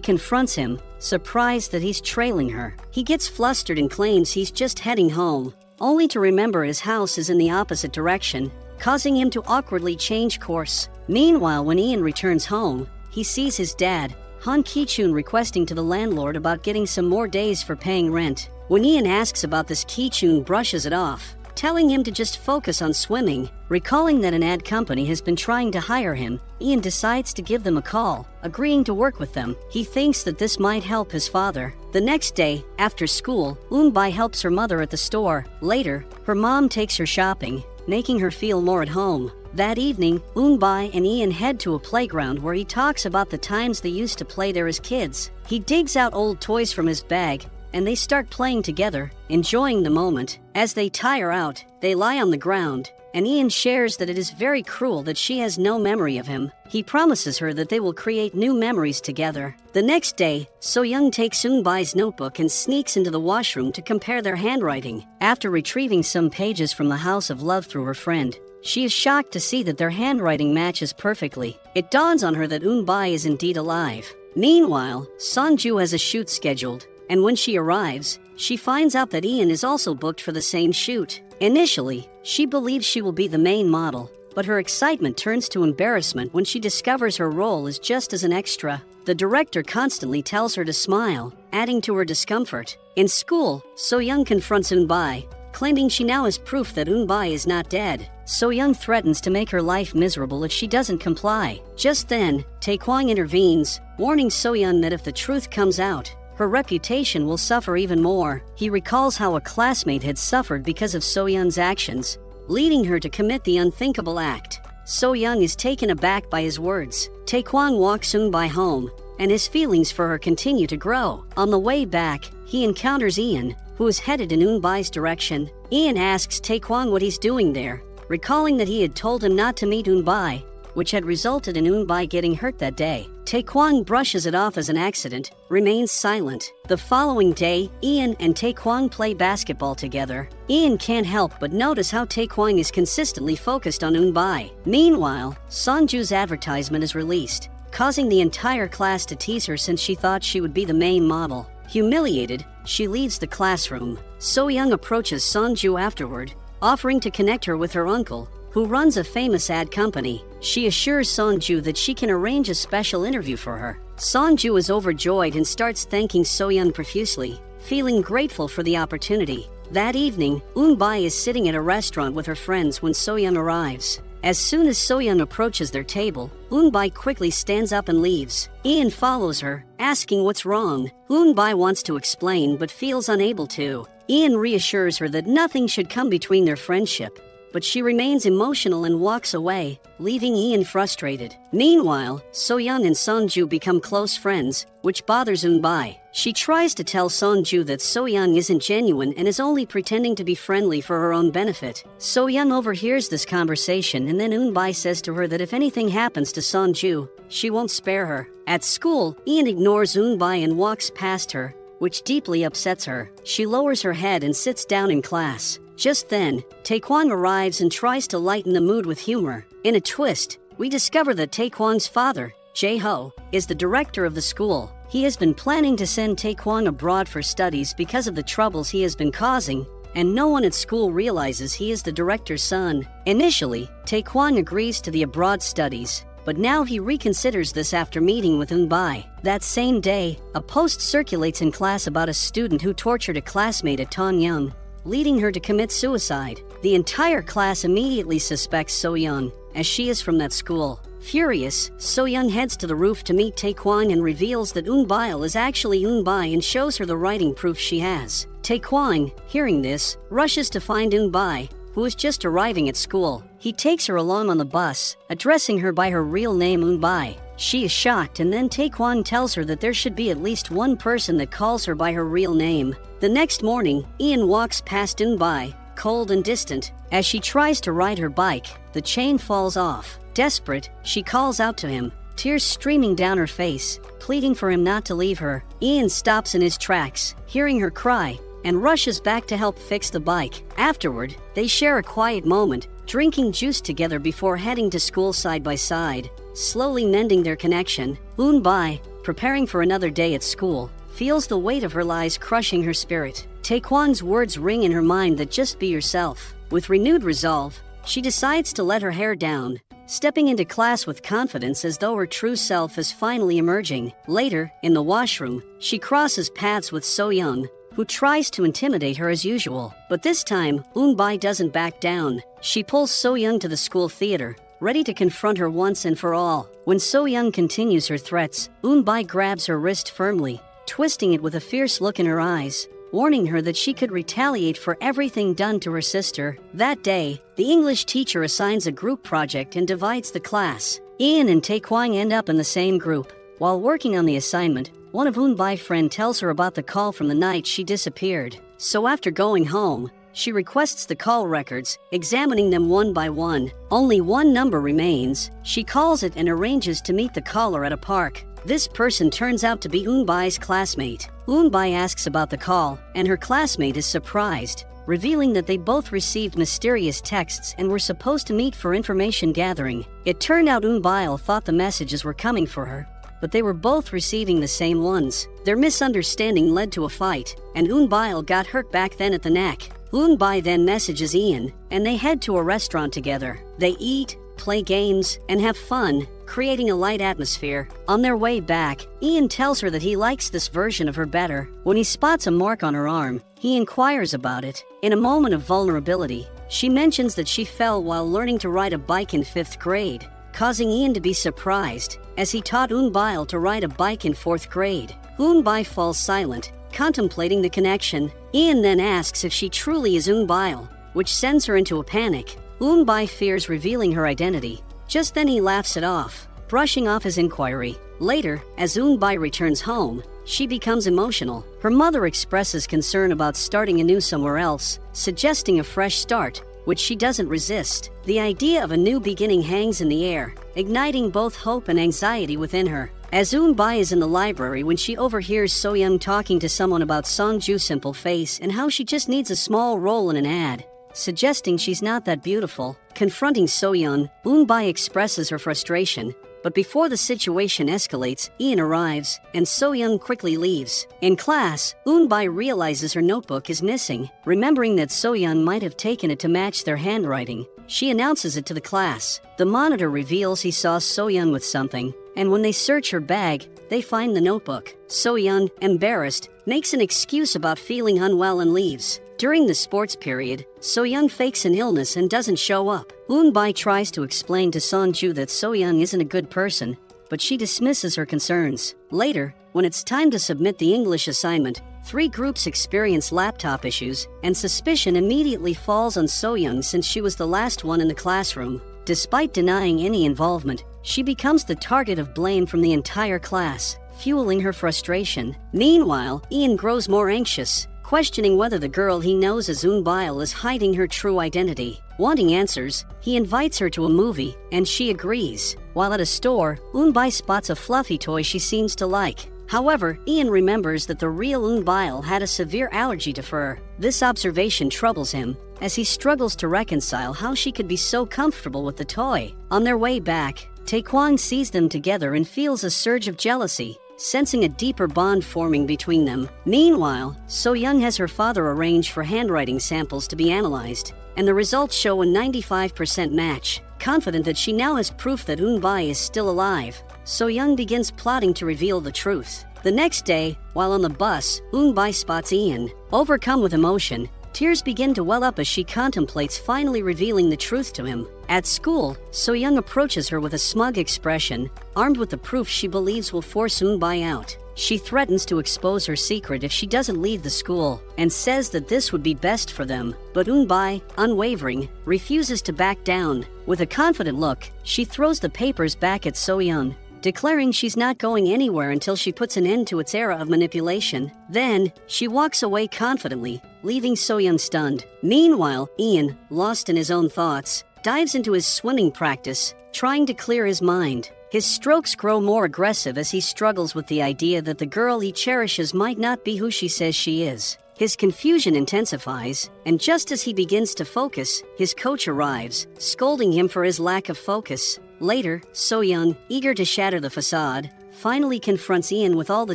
confronts him, surprised that he's trailing her. He gets flustered and claims he's just heading home, only to remember his house is in the opposite direction, causing him to awkwardly change course. Meanwhile, when Ian returns home, he sees his dad, Han Ki-chun, requesting to the landlord about getting some more days for paying rent. When Ian asks about this, Ki-chun brushes it off, telling him to just focus on swimming. Recalling that an ad company has been trying to hire him, Ian decides to give them a call, agreeing to work with them. He thinks that this might help his father. The next day, after school, Eun-bai helps her mother at the store. Later, her mom takes her shopping, making her feel more at home. That evening, Eun-bai and Ian head to a playground where he talks about the times they used to play there as kids. He digs out old toys from his bag, and they start playing together, enjoying the moment. As they tire out, they lie on the ground, and Ian shares that it is very cruel that she has no memory of him. He promises her that they will create new memories together. The next day, So-young takes Eun-bai's notebook and sneaks into the washroom to compare their handwriting. After retrieving some pages from the House of Love through her friend, she is shocked to see that their handwriting matches perfectly. It dawns on her that Eun-bai is indeed alive. Meanwhile, Sonju has a shoot scheduled, and when she arrives, she finds out that Ian is also booked for the same shoot. Initially, she believes she will be the main model, but her excitement turns to embarrassment when she discovers her role is just as an extra. The director constantly tells her to smile, adding to her discomfort. In school, So-young confronts Eun-bai, claiming she now has proof that Eun-bai is not dead. So-young threatens to make her life miserable if she doesn't comply. Just then, Taekwon intervenes, warning So-young that if the truth comes out, her reputation will suffer even more. He recalls how a classmate had suffered because of So-young's actions, leading her to commit the unthinkable act. So-young is taken aback by his words. Taekwon walks Eun-bai home, and his feelings for her continue to grow. On the way back, he encounters Ian, who is headed in Eun-bai's direction. Ian asks Taekwon what he's doing there, recalling that he had told him not to meet Eun-bai, which had resulted in Eun-bai getting hurt that day. Taekwon brushes it off as an accident, remains silent. The following day, Ian and Taekwon play basketball together. Ian can't help but notice how Taekwon is consistently focused on Eun-bai. Meanwhile, Sonju's advertisement is released, causing the entire class to tease her since she thought she would be the main model. Humiliated, she leaves the classroom. So-young approaches Sonju afterward, offering to connect her with her uncle, who runs a famous ad company. She assures Sonju that she can arrange a special interview for her. Sonju is overjoyed and starts thanking So-young profusely, feeling grateful for the opportunity. That evening, Eun-bai is sitting at a restaurant with her friends when So-young arrives. As soon as So-young approaches their table, Eun-bai quickly stands up and leaves. Ian follows her, asking what's wrong. Eun-bai wants to explain but feels unable to. Ian reassures her that nothing should come between their friendship, but she remains emotional and walks away, leaving Ian frustrated. Meanwhile, So-young and Sonju become close friends, which bothers Eun-bai. She tries to tell Sonju that So-young isn't genuine and is only pretending to be friendly for her own benefit. So-young overhears this conversation, and then Eun-bai says to her that if anything happens to Sonju, she won't spare her. At school, Ian ignores Eun-bai and walks past her, which deeply upsets her. She lowers her head and sits down in class. Just then, Taekwon arrives and tries to lighten the mood with humor. In a twist, we discover that Taekwon's father, Jae-ho, is the director of the school. He has been planning to send Taekwon abroad for studies because of the troubles he has been causing, and no one at school realizes he is the director's son. Initially, Taekwon agrees to the abroad studies, but now he reconsiders this after meeting with Eun-bai. That same day, a post circulates in class about a student who tortured a classmate at Tongyeong, leading her to commit suicide. The entire class immediately suspects So-young, as she is from that school. Furious, So-young heads to the roof to meet Taekwon and reveals that Eun-bai is actually Eun-bai and shows her the writing proof she has. Taekwon, hearing this, rushes to find Eun-bai, who is just arriving at school. He takes her along on the bus, addressing her by her real name Eun-bai. She is shocked, and then Taekwon tells her that there should be at least one person that calls her by her real name. The next morning, Ian walks past Eunbai, cold and distant. As she tries to ride her bike, the chain falls off. Desperate, she calls out to him, tears streaming down her face, pleading for him not to leave her. Ian stops in his tracks, hearing her cry, and rushes back to help fix the bike. Afterward, they share a quiet moment, drinking juice together before heading to school side by side, slowly mending their connection. Eunbai, preparing for another day at school, feels the weight of her lies crushing her spirit. Taekwon's words ring in her mind that just be yourself. With renewed resolve, she decides to let her hair down, stepping into class with confidence as though her true self is finally emerging. Later, in the washroom, she crosses paths with So-young, who tries to intimidate her as usual. But this time, Eunbai doesn't back down. She pulls So-young to the school theater, ready to confront her once and for all. When So-young continues her threats, Eunbai grabs her wrist firmly, twisting it with a fierce look in her eyes, warning her that she could retaliate for everything done to her sister. That day, the English teacher assigns a group project and divides the class. Ian and Taekwon end up in the same group. While working on the assignment, one of Eunbai's friend tells her about the call from the night she disappeared. So after going home, she requests the call records, examining them one by one. Only one number remains. She calls it and arranges to meet the caller at a park. This person turns out to be Eunbai's classmate. Eunbai asks about the call, and her classmate is surprised, revealing that they both received mysterious texts and were supposed to meet for information gathering. It turned out Eunbai thought the messages were coming for her, but they were both receiving the same ones. Their misunderstanding led to a fight, and Eunbai got hurt back then at the neck. Eunbai then messages Ian, and they head to a restaurant together. They eat, play games, and have fun, creating a light atmosphere. On their way back, Ian tells her that he likes this version of her better. When he spots a mark on her arm, he inquires about it. In a moment of vulnerability, she mentions that she fell while learning to ride a bike in 5th grade, causing Ian to be surprised, as he taught Eunbai to ride a bike in 4th grade. Eunbai falls silent, contemplating the connection. Ian then asks if she truly is Eunbai, which sends her into a panic. Eunbai fears revealing her identity. Just then he laughs it off, brushing off his inquiry. Later, as Eunbai returns home, she becomes emotional. Her mother expresses concern about starting anew somewhere else, suggesting a fresh start, which she doesn't resist. The idea of a new beginning hangs in the air, igniting both hope and anxiety within her. As Eunbai is in the library when she overhears So-young talking to someone about Songju's simple face and how she just needs a small role in an ad, suggesting she's not that beautiful. Confronting So-young, Eunbai expresses her frustration. But before the situation escalates, Ian arrives, and So-young quickly leaves. In class, Eunbai realizes her notebook is missing. Remembering that So-young might have taken it to match their handwriting, she announces it to the class. The monitor reveals he saw So-young with something, and when they search her bag, they find the notebook. So-young, embarrassed, makes an excuse about feeling unwell and leaves. During the sports period, So-young fakes an illness and doesn't show up. Eunbai tries to explain to Songju that So-young isn't a good person, but she dismisses her concerns. Later, when it's time to submit the English assignment, 3 groups experience laptop issues, and suspicion immediately falls on So-young since she was the last one in the classroom. Despite denying any involvement, she becomes the target of blame from the entire class, fueling her frustration. Meanwhile, Ian grows more anxious, questioning whether the girl he knows as Eunbai is hiding her true identity. Wanting answers, he invites her to a movie, and she agrees. While at a store, Eunbai spots a fluffy toy she seems to like. However, Ian remembers that the real Eunbai had a severe allergy to fur. This observation troubles him, as he struggles to reconcile how she could be so comfortable with the toy. On their way back, Taekwon sees them together and feels a surge of jealousy, sensing a deeper bond forming between them. Meanwhile, So-young has her father arrange for handwriting samples to be analyzed, and the results show a 95% match. Confident that she now has proof that Eunbai is still alive, So-young begins plotting to reveal the truth. The next day, while on the bus, Eunbai spots Ian. Overcome with emotion, tears begin to well up as she contemplates finally revealing the truth to him. At school, So-young approaches her with a smug expression, armed with the proof she believes will force Eunbai out. She threatens to expose her secret if she doesn't leave the school, and says that this would be best for them. But Eunbai, unwavering, refuses to back down. With a confident look, she throws the papers back at So-young, declaring she's not going anywhere until she puts an end to its era of manipulation. Then, she walks away confidently, leaving So-young stunned. Meanwhile, Ian, lost in his own thoughts, dives into his swimming practice, trying to clear his mind. His strokes grow more aggressive as he struggles with the idea that the girl he cherishes might not be who she says she is. His confusion intensifies, and just as he begins to focus, his coach arrives, scolding him for his lack of focus. Later, So-young, eager to shatter the facade, finally confronts Ian with all the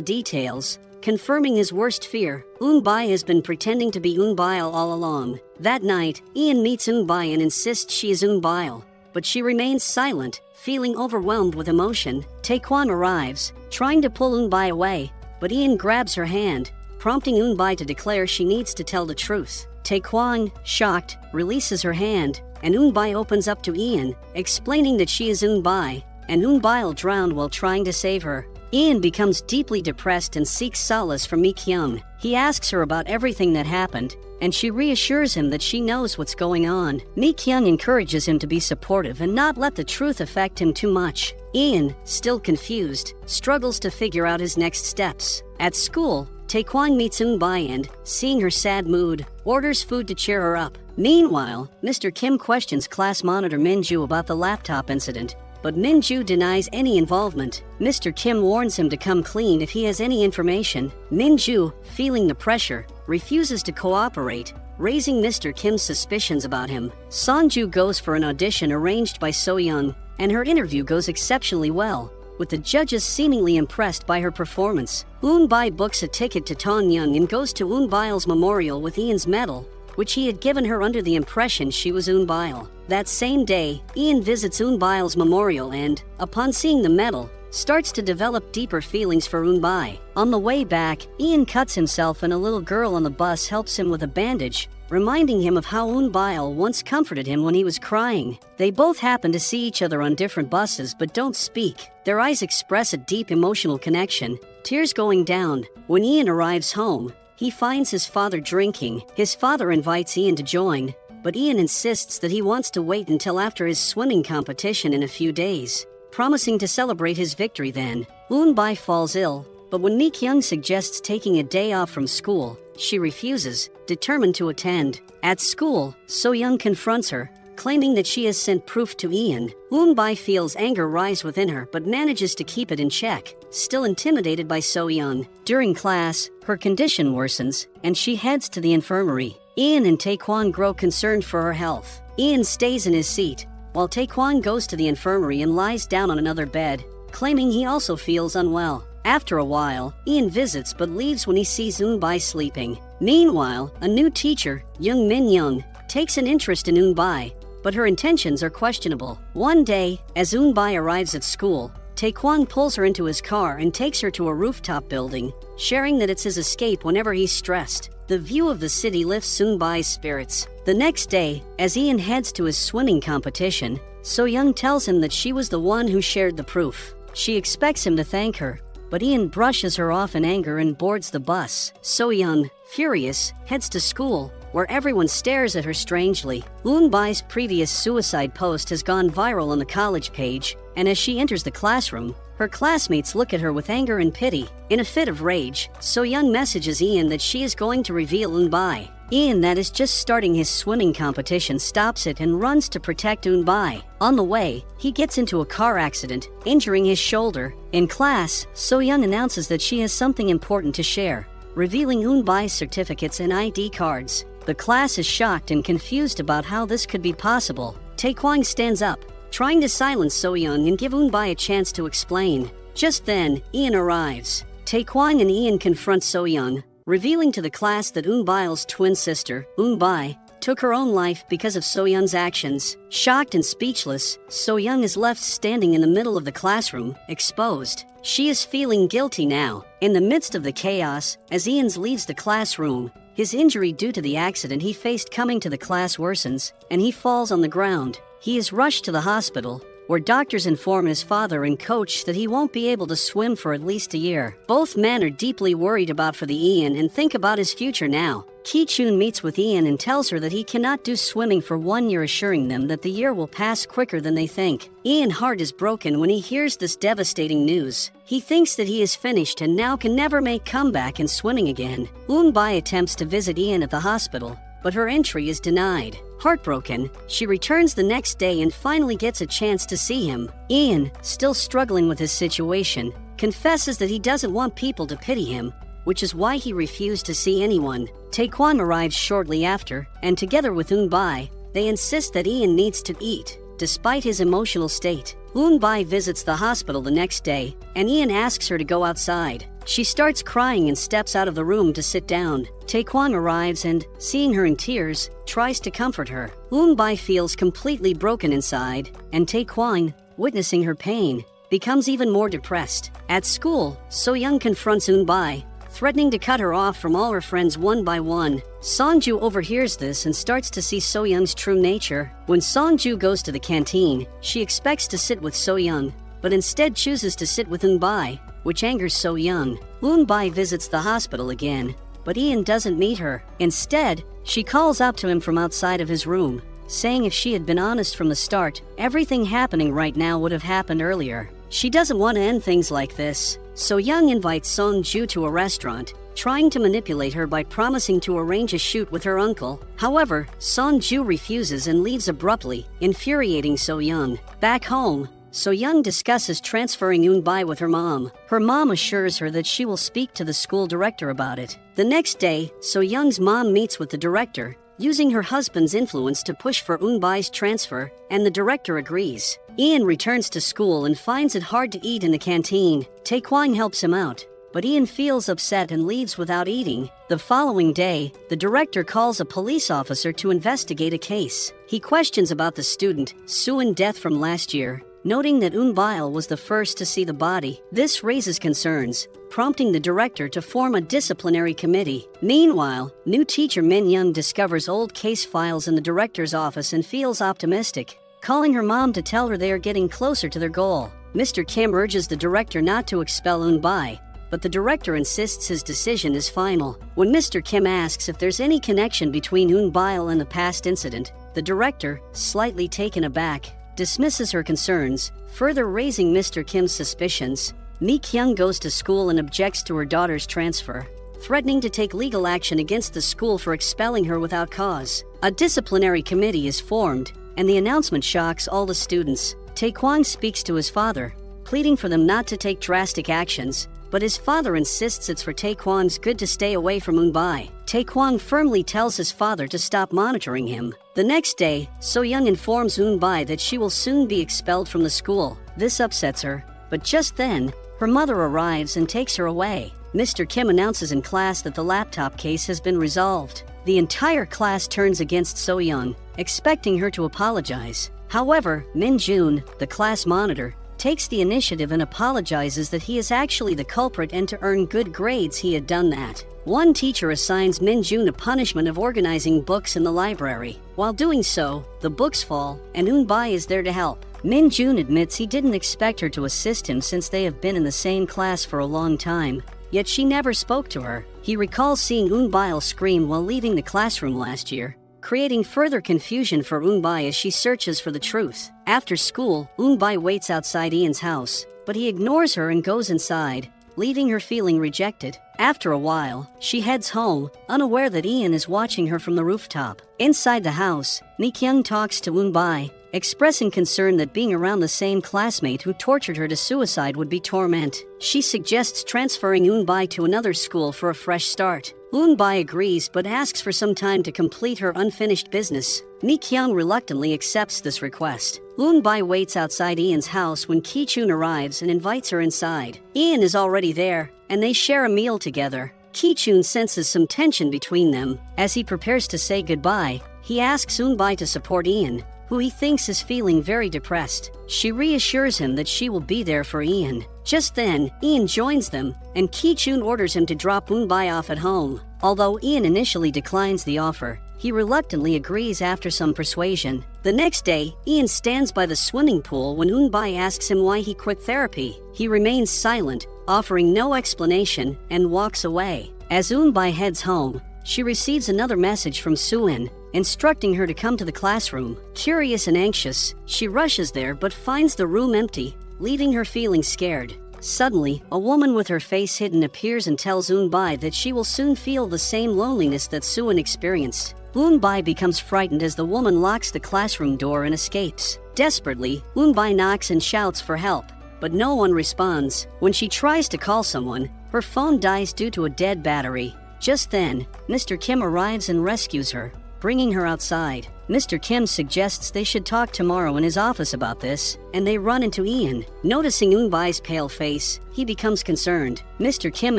details, confirming his worst fear. Eun-bai has been pretending to be Eun-bai all along. That night, Ian meets Eun-bai and insists she is Eun-bai, but she remains silent, feeling overwhelmed with emotion. Taekwon arrives, trying to pull Eun-bai away, but Ian grabs her hand, prompting Eun-bai to declare she needs to tell the truth. Taekwon, shocked, releases her hand, and Eun-bai opens up to Ian, explaining that she is Eun-bai, and Eun-bai drowned while trying to save her. Ian becomes deeply depressed and seeks solace from Mi-kyung. He asks her about everything that happened, and she reassures him that she knows what's going on. Mi-kyung encourages him to be supportive and not let the truth affect him too much. Ian, still confused, struggles to figure out his next steps. At school, Taekwon meets Eun-bai and, seeing her sad mood, orders food to cheer her up. Meanwhile, Mr. Kim questions class monitor Min-ju about the laptop incident, but Min-ju denies any involvement. Mr. Kim warns him to come clean if he has any information. Min-ju, feeling the pressure, refuses to cooperate, raising Mr. Kim's suspicions about him. Sonju goes for an audition arranged by So-young, and her interview goes exceptionally well, with the judges seemingly impressed by her performance. Eun-bai books a ticket to Tongyeong and goes to Eun-bai's memorial with Ian's medal, which he had given her under the impression she was Eun-bai. That same day, Ian visits Eun-bai's memorial and, upon seeing the medal, starts to develop deeper feelings for Eun-bai. On the way back, Ian cuts himself and a little girl on the bus helps him with a bandage, reminding him of how Eun-bai once comforted him when he was crying. They both happen to see each other on different buses but don't speak. Their eyes express a deep emotional connection, tears going down. When Ian arrives home, he finds his father drinking. His father invites Ian to join, but Ian insists that he wants to wait until after his swimming competition in a few days, promising to celebrate his victory then. Eun-bai falls ill, but when Mi-kyung suggests taking a day off from school, she refuses, determined to attend. At school, So-young confronts her, claiming that she has sent proof to Ian. Eun-bai feels anger rise within her but manages to keep it in check, still intimidated by So-young. During class, her condition worsens, and she heads to the infirmary. Ian and Taekwon grow concerned for her health. Ian stays in his seat, while Taekwon goes to the infirmary and lies down on another bed, claiming he also feels unwell. After a while, Ian visits but leaves when he sees Eun-bai sleeping. Meanwhile, a new teacher, Young Min-young, takes an interest in Eun-bai, but her intentions are questionable. One day, as Eun-bai arrives at school, Taekwon pulls her into his car and takes her to a rooftop building, sharing that it's his escape whenever he's stressed. The view of the city lifts Eun-bai's spirits. The next day, as Ian heads to his swimming competition, So-young tells him that she was the one who shared the proof. She expects him to thank her, but Ian brushes her off in anger and boards the bus. So-young, furious, heads to school, where everyone stares at her strangely. Eun-bai's previous suicide post has gone viral on the college page, and as she enters the classroom, her classmates look at her with anger and pity. In a fit of rage, So-young messages Ian that she is going to reveal Eun-bai. Ian, that is just starting his swimming competition, stops it and runs to protect Eun-bai. On the way, he gets into a car accident, injuring his shoulder. In class, So-young announces that she has something important to share, revealing Eun-bai's certificates and ID cards. The class is shocked and confused about how this could be possible. Taekwon stands up, trying to silence So-young and give Eun-bai a chance to explain. Just then, Ian arrives. Taekwon and Ian confront So-young, revealing to the class that Eun-bai's twin sister, Eun-bai, took her own life because of So-young's actions. Shocked and speechless, So-young is left standing in the middle of the classroom, exposed. She is feeling guilty now. In the midst of the chaos, as Ian leaves the classroom, his injury due to the accident he faced coming to the class worsens, and he falls on the ground. He is rushed to the hospital, where doctors inform his father and coach that he won't be able to swim for at least a year. Both men are deeply worried about for the Ian and think about his future now. Ki-chun meets with Ian and tells her that he cannot do swimming for 1 year, assuring them that the year will pass quicker than they think. Ian's heart is broken when he hears this devastating news. He thinks that he is finished and now can never make comeback in swimming again. Eun-bai attempts to visit Ian at the hospital, but her entry is denied. Heartbroken, she returns the next day and finally gets a chance to see him. Ian, still struggling with his situation, confesses that he doesn't want people to pity him, which is why he refused to see anyone. Taekwon arrives shortly after, and together with Eun-bai, they insist that Ian needs to eat, despite his emotional state. Eun-bai visits the hospital the next day, and Ian asks her to go outside. She starts crying and steps out of the room to sit down. Taekwon arrives and, seeing her in tears, tries to comfort her. Eun-bai feels completely broken inside, and Taekwon, witnessing her pain, becomes even more depressed. At school, So-young confronts Eun-bai, threatening to cut her off from all her friends one by one. Songju overhears this and starts to see So-young's true nature. When Songju goes to the canteen, she expects to sit with So-young, but instead chooses to sit with Eun-bai, which angers So-young. Eun-bai visits the hospital again, but Ian doesn't meet her. Instead, she calls out to him from outside of his room, saying if she had been honest from the start, everything happening right now would have happened earlier. She doesn't want to end things like this. So-young invites Songju to a restaurant, trying to manipulate her by promising to arrange a shoot with her uncle. However, Songju refuses and leaves abruptly, infuriating So-young. Back home, So-young discusses transferring Eun-bai with her mom. Her mom assures her that she will speak to the school director about it. The next day, So-young's mom meets with the director, using her husband's influence to push for Eun-bai's transfer, and the director agrees. Ian returns to school and finds it hard to eat in the canteen. Taekwon helps him out, but Ian feels upset and leaves without eating. The following day, the director calls a police officer to investigate a case. He questions about the student, Suin's death from last year, noting that Eun-bai was the first to see the body. This raises concerns, prompting the director to form a disciplinary committee. Meanwhile, new teacher Min Young discovers old case files in the director's office and feels optimistic, calling her mom to tell her they are getting closer to their goal. Mr. Kim urges the director not to expel Eun-bai, but the director insists his decision is final. When Mr. Kim asks if there's any connection between Eun-bai and the past incident, the director, slightly taken aback, dismisses her concerns, further raising Mr. Kim's suspicions. Mi-kyung goes to school and objects to her daughter's transfer, threatening to take legal action against the school for expelling her without cause. A disciplinary committee is formed, and the announcement shocks all the students. Taekwon speaks to his father, pleading for them not to take drastic actions, but his father insists it's for Taekwon's good to stay away from Eun-bai. Taekwon firmly tells his father to stop monitoring him. The next day, So-young informs Eun-bai that she will soon be expelled from the school. This upsets her, but just then, her mother arrives and takes her away. Mr. Kim announces in class that the laptop case has been resolved. The entire class turns against So-young, expecting her to apologize. However, Min-jun, the class monitor, takes the initiative and apologizes that he is actually the culprit, and to earn good grades he had done that. One teacher assigns Min-jun a punishment of organizing books in the library. While doing so, the books fall, and Eun-bai is there to help. Min-jun admits he didn't expect her to assist him since they have been in the same class for a long time, yet she never spoke to her. He recalls seeing Eun-bai scream while leaving the classroom last year, creating further confusion for Eun-bai as she searches for the truth. After school, Eun-bai waits outside Ian's house, but he ignores her and goes inside, leaving her feeling rejected. After a while, she heads home, unaware that Ian is watching her from the rooftop. Inside the house, Mi-kyung talks to Eun-bai, expressing concern that being around the same classmate who tortured her to suicide would be torment. She suggests transferring Eun-bai to another school for a fresh start. Eun-bai agrees but asks for some time to complete her unfinished business. Mi-kyung reluctantly accepts this request. Eun-bai waits outside Ian's house when Ki-chun arrives and invites her inside. Ian is already there, and they share a meal together. Ki-chun senses some tension between them. As he prepares to say goodbye, he asks Eun-bai to support Ian, who he thinks is feeling very depressed. She reassures him that she will be there for Ian. Just then, Ian joins them, and Ki-chun orders him to drop Eun-bai off at home. Although Ian initially declines the offer, he reluctantly agrees after some persuasion. The next day, Ian stands by the swimming pool when Eun-bai asks him why he quit therapy. He remains silent, offering no explanation, and walks away. As Eun-bai heads home, she receives another message from Suin, instructing her to come to the classroom. Curious and anxious, she rushes there but finds the room empty, leaving her feeling scared. Suddenly, a woman with her face hidden appears and tells Eunbai that she will soon feel the same loneliness that Suin experienced. Eunbai becomes frightened as the woman locks the classroom door and escapes. Desperately, Eunbai knocks and shouts for help, but no one responds. When she tries to call someone, her phone dies due to a dead battery. Just then, Mr. Kim arrives and rescues her, bringing her outside. Mr. Kim suggests they should talk tomorrow in his office about this, and they run into Ian. Noticing Eunbai's pale face, he becomes concerned. Mr. Kim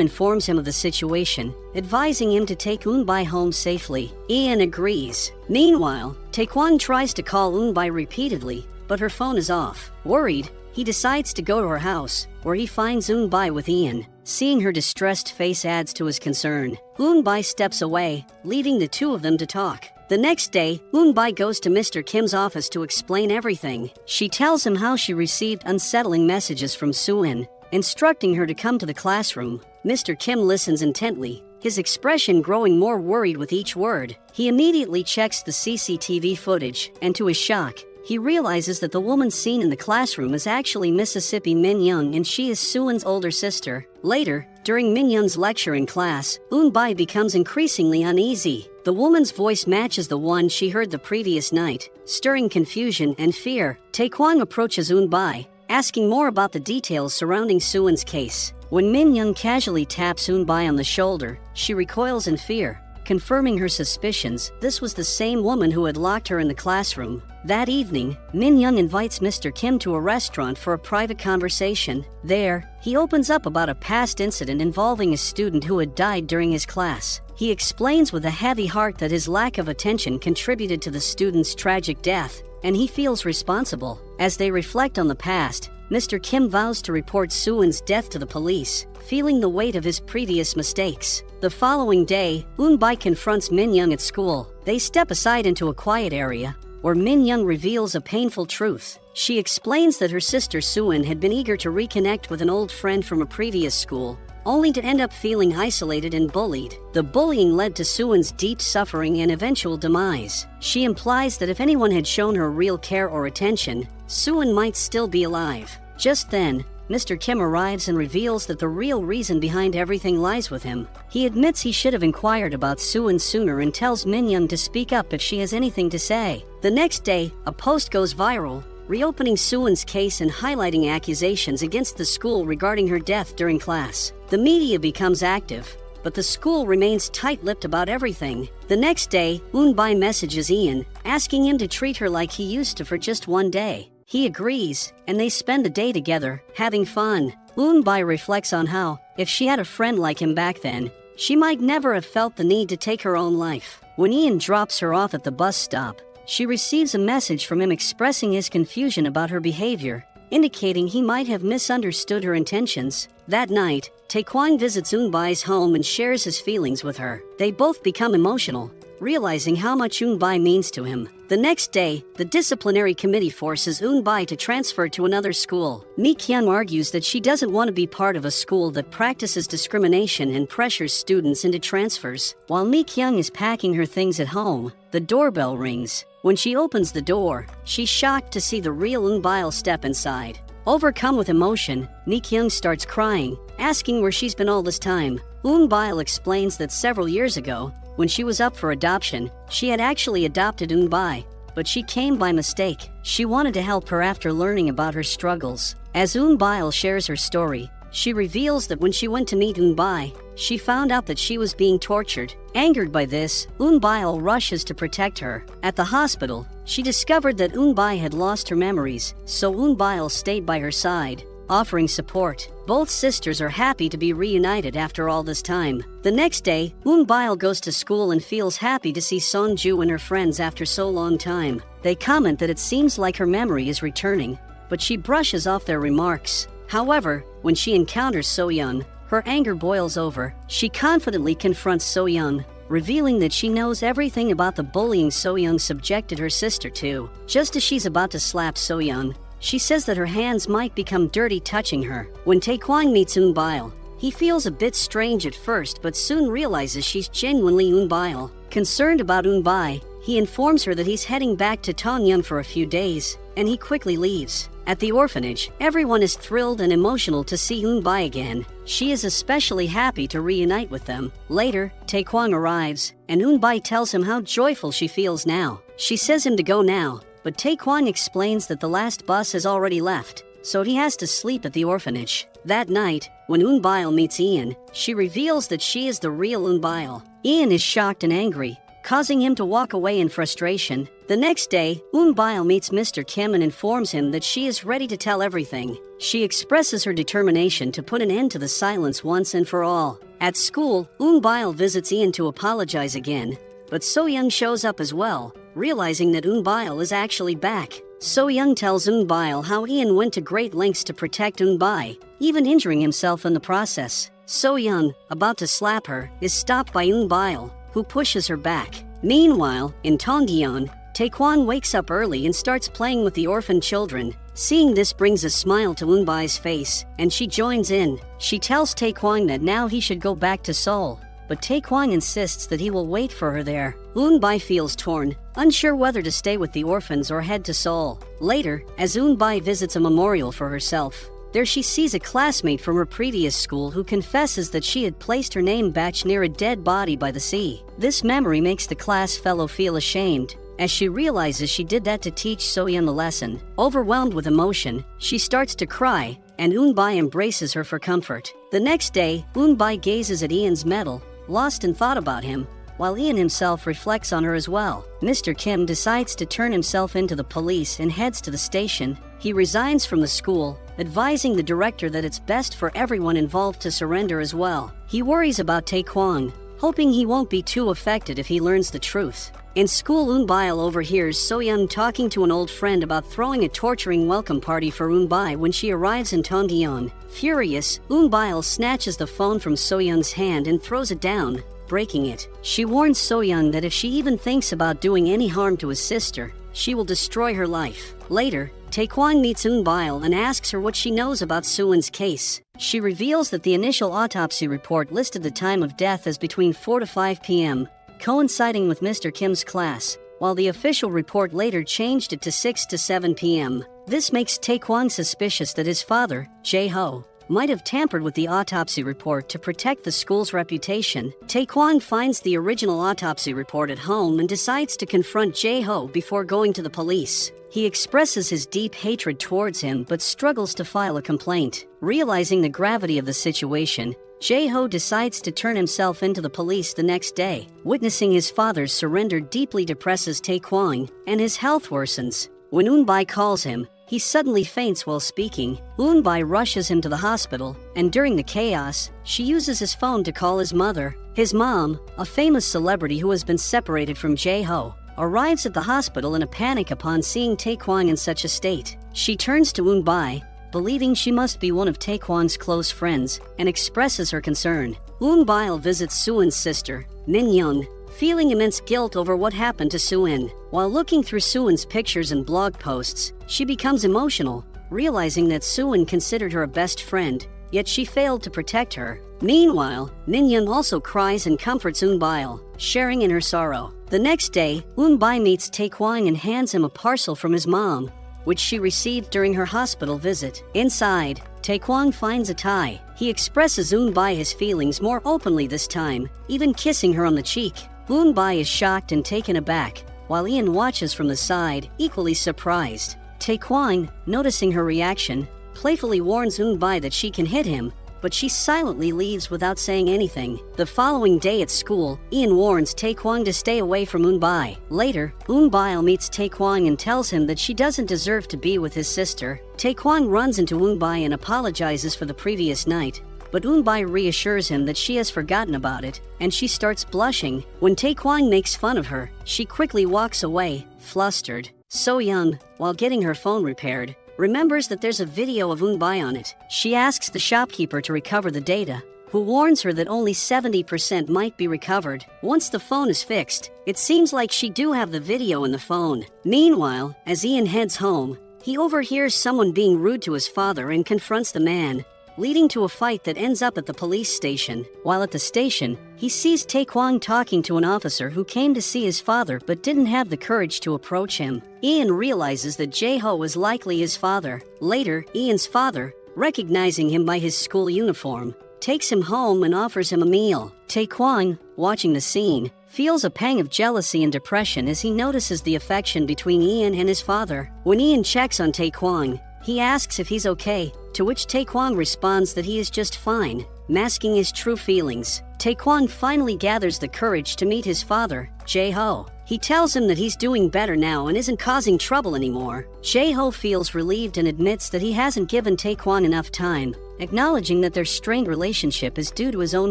informs him of the situation, advising him to take Eunbai home safely. Ian agrees. Meanwhile, Taekwon tries to call Eunbai repeatedly, but her phone is off. Worried, he decides to go to her house, where he finds Eunbai with Ian. Seeing her distressed face adds to his concern. Eunbai steps away, leaving the two of them to talk. The next day, Eunbai goes to Mr. Kim's office to explain everything. She tells him how she received unsettling messages from Suin, instructing her to come to the classroom. Mr. Kim listens intently, his expression growing more worried with each word. He immediately checks the CCTV footage, and to his shock, he realizes that the woman seen in the classroom is actually Mississippi Minyoung, and she is Suin's older sister. Later, during Minyoung's lecture in class, Eunbai becomes increasingly uneasy. The woman's voice matches the one she heard the previous night, stirring confusion and fear. Taekwon approaches Eunbai, asking more about the details surrounding Suin's case. When Minyoung casually taps Eunbai on the shoulder, she recoils in fear, confirming her suspicions. This was the same woman who had locked her in the classroom. That evening, Minyoung invites Mr. Kim to a restaurant for a private conversation. There, he opens up about a past incident involving a student who had died during his class. He explains with a heavy heart that his lack of attention contributed to the student's tragic death, and he feels responsible. As they reflect on the past, Mr. Kim vows to report Suin's death to the police, feeling the weight of his previous mistakes. The following day, Eunbai confronts Minyoung at school. They step aside into a quiet area, where Minyoung reveals a painful truth. She explains that her sister Suin had been eager to reconnect with an old friend from a previous school, only to end up feeling isolated and bullied. The bullying led to Suin's deep suffering and eventual demise. She implies that if anyone had shown her real care or attention, Suin might still be alive. Just then, Mr. Kim arrives and reveals that the real reason behind everything lies with him. He admits he should have inquired about Suin sooner and tells Minyoung to speak up if she has anything to say. The next day, a post goes viral, reopening Suin's case and highlighting accusations against the school regarding her death during class. The media becomes active, but the school remains tight-lipped about everything. The next day, Eunbai messages Ian, asking him to treat her like he used to for just one day. He agrees, and they spend the day together, having fun. Eunbai reflects on how, if she had a friend like him back then, she might never have felt the need to take her own life. When Ian drops her off at the bus stop, she receives a message from him expressing his confusion about her behavior, indicating he might have misunderstood her intentions. That night, Taekwon visits Eunbai's home and shares his feelings with her. They both become emotional, realizing how much Eunbai means to him. The next day, the disciplinary committee forces Eunbai to transfer to another school. Mi-kyung argues that she doesn't want to be part of a school that practices discrimination and pressures students into transfers. While Mi-kyung is packing her things at home, the doorbell rings. When she opens the door, she's shocked to see the real Eunbai step inside. Overcome with emotion, Mi-kyung starts crying, asking where she's been all this time. Eunbai explains that several years ago, when she was up for adoption, she had actually adopted Eunbai, but she came by mistake. She wanted to help her after learning about her struggles. As Eunbai shares her story, she reveals that when she went to meet Eunbai, she found out that she was being tortured. Angered by this, Eunbai rushes to protect her. At the hospital, she discovered that Eunbai had lost her memories, so Eunbai stayed by her side, offering support. Both sisters are happy to be reunited after all this time. The next day, Eunbai goes to school and feels happy to see Songju and her friends after so long time. They comment that it seems like her memory is returning, but she brushes off their remarks. However, when she encounters So-young, her anger boils over. She confidently confronts So-young, revealing that she knows everything about the bullying So-young subjected her sister to. Just as she's about to slap So-young, she says that her hands might become dirty touching her. When Taekwon meets Eunbai, He feels a bit strange at first, but soon realizes she's genuinely Eunbile. Concerned about Eunbai, he informs her that he's heading back to Tongyeon for a few days, and he quickly leaves. At the orphanage, everyone is thrilled and emotional to see Eunbai again. She is especially happy to reunite with them. Later, Taekwon arrives, and Eunbai tells him how joyful she feels now. She says him to go now, but Taekwon explains that the last bus has already left, so he has to sleep at the orphanage. That night, when Eunbile meets Ian, she reveals that she is the real Eunbile. Ian is shocked and angry, causing him to walk away in frustration. The next day, Eunbile meets Mr. Kim and informs him that she is ready to tell everything. She expresses her determination to put an end to the silence once and for all. At school, Eunbile visits Ian to apologize again, but So-young shows up as well, realizing that Eunbile is actually back. So-young tells Eunbile how Ian went to great lengths to protect Eunbai, even injuring himself in the process. So-young, about to slap her, is stopped by Eunbile, who pushes her back. Meanwhile, in Tongyeon, Taekwon wakes up early and starts playing with the orphan children. Seeing this brings a smile to Eunbai's face, and she joins in. She tells Taekwon that now he should go back to Seoul, but Taekwon insists that he will wait for her there. Eunbai feels torn, unsure whether to stay with the orphans or head to Seoul. Later, as Eunbai visits a memorial for herself, there she sees a classmate from her previous school who confesses that she had placed her name badge near a dead body by the sea. This memory makes the class fellow feel ashamed, as she realizes she did that to teach So-young a lesson. Overwhelmed with emotion, she starts to cry, and Eunbai embraces her for comfort. The next day, Eunbai gazes at Ian's medal, lost in thought about him, while Ian himself reflects on her as well. Mr. Kim decides to turn himself into the police and heads to the station. He resigns from the school, advising the director that it's best for everyone involved to surrender as well. He worries about Taekwon, hoping he won't be too affected if he learns the truth. In school, Eunbile overhears So-young talking to an old friend about throwing a torturing welcome party for Eunbai when she arrives in Tongyeon. Furious, Eunbile snatches the phone from So-young's hand and throws it down, breaking it. She warns So-young that if she even thinks about doing any harm to his sister, she will destroy her life. Later, Taekwon meets Eunbile and asks her what she knows about Suwon's case. She reveals that the initial autopsy report listed the time of death as between 4 to 5 p.m., coinciding with Mr. Kim's class, while the official report later changed it to 6 to 7 p.m. This makes Taekwon suspicious that his father, Jae-ho, might have tampered with the autopsy report to protect the school's reputation. Taekwon finds the original autopsy report at home and decides to confront Jae-ho before going to the police. He expresses his deep hatred towards him but struggles to file a complaint. Realizing the gravity of the situation, Jae-ho decides to turn himself into the police the next day. Witnessing his father's surrender deeply depresses Taekwon, and his health worsens. When Eunbai calls him, he suddenly faints while speaking. Eunbai rushes him to the hospital, and during the chaos, she uses his phone to call his mother. His mom, a famous celebrity who has been separated from Jae-ho, arrives at the hospital in a panic upon seeing Taekwon in such a state. She turns to Eunbai, believing she must be one of Taekwon's close friends, and expresses her concern. Eunbile visits Suwon's sister, Min-young, feeling immense guilt over what happened to Suwon. While looking through Suwon's pictures and blog posts, she becomes emotional, realizing that Suwon considered her a best friend, yet she failed to protect her. Meanwhile, Min-young also cries and comforts Eunbile, sharing in her sorrow. The next day, Eunbai meets Taekwon and hands him a parcel from his mom, which she received during her hospital visit. Inside, Taekwon finds a tie. He expresses Eunbai his feelings more openly this time, even kissing her on the cheek. Eunbai is shocked and taken aback, while Ian watches from the side, equally surprised. Taekwon, noticing her reaction, playfully warns Eunbai that she can hit him, but she silently leaves without saying anything. The following day at school, Ian warns Taekwon to stay away from Eunbai. Later, Eunbile meets Taekwon and tells him that she doesn't deserve to be with his sister. Taekwon runs into Eunbai and apologizes for the previous night, but Eunbai reassures him that she has forgotten about it, and she starts blushing. When Taekwon makes fun of her, she quickly walks away, flustered. So-young, while getting her phone repaired, remembers that there's a video of Eunbai on it. She asks the shopkeeper to recover the data, who warns her that only 70% might be recovered. Once the phone is fixed, it seems like she do have the video in the phone. Meanwhile, as Ian heads home, he overhears someone being rude to his father and confronts the man, leading to a fight that ends up at the police station. While at the station, he sees Taekwon talking to an officer who came to see his father but didn't have the courage to approach him. Ian realizes that Jae-ho is likely his father. Later, Ian's father, recognizing him by his school uniform, takes him home and offers him a meal. Taekwon, watching the scene, feels a pang of jealousy and depression as he notices the affection between Ian and his father. When Ian checks on Taekwon, he asks if he's okay, to which Taekwon responds that he is just fine, masking his true feelings. Taekwon finally gathers the courage to meet his father, Jae-ho. He tells him that he's doing better now and isn't causing trouble anymore. Jae-ho feels relieved and admits that he hasn't given Taekwon enough time, acknowledging that their strained relationship is due to his own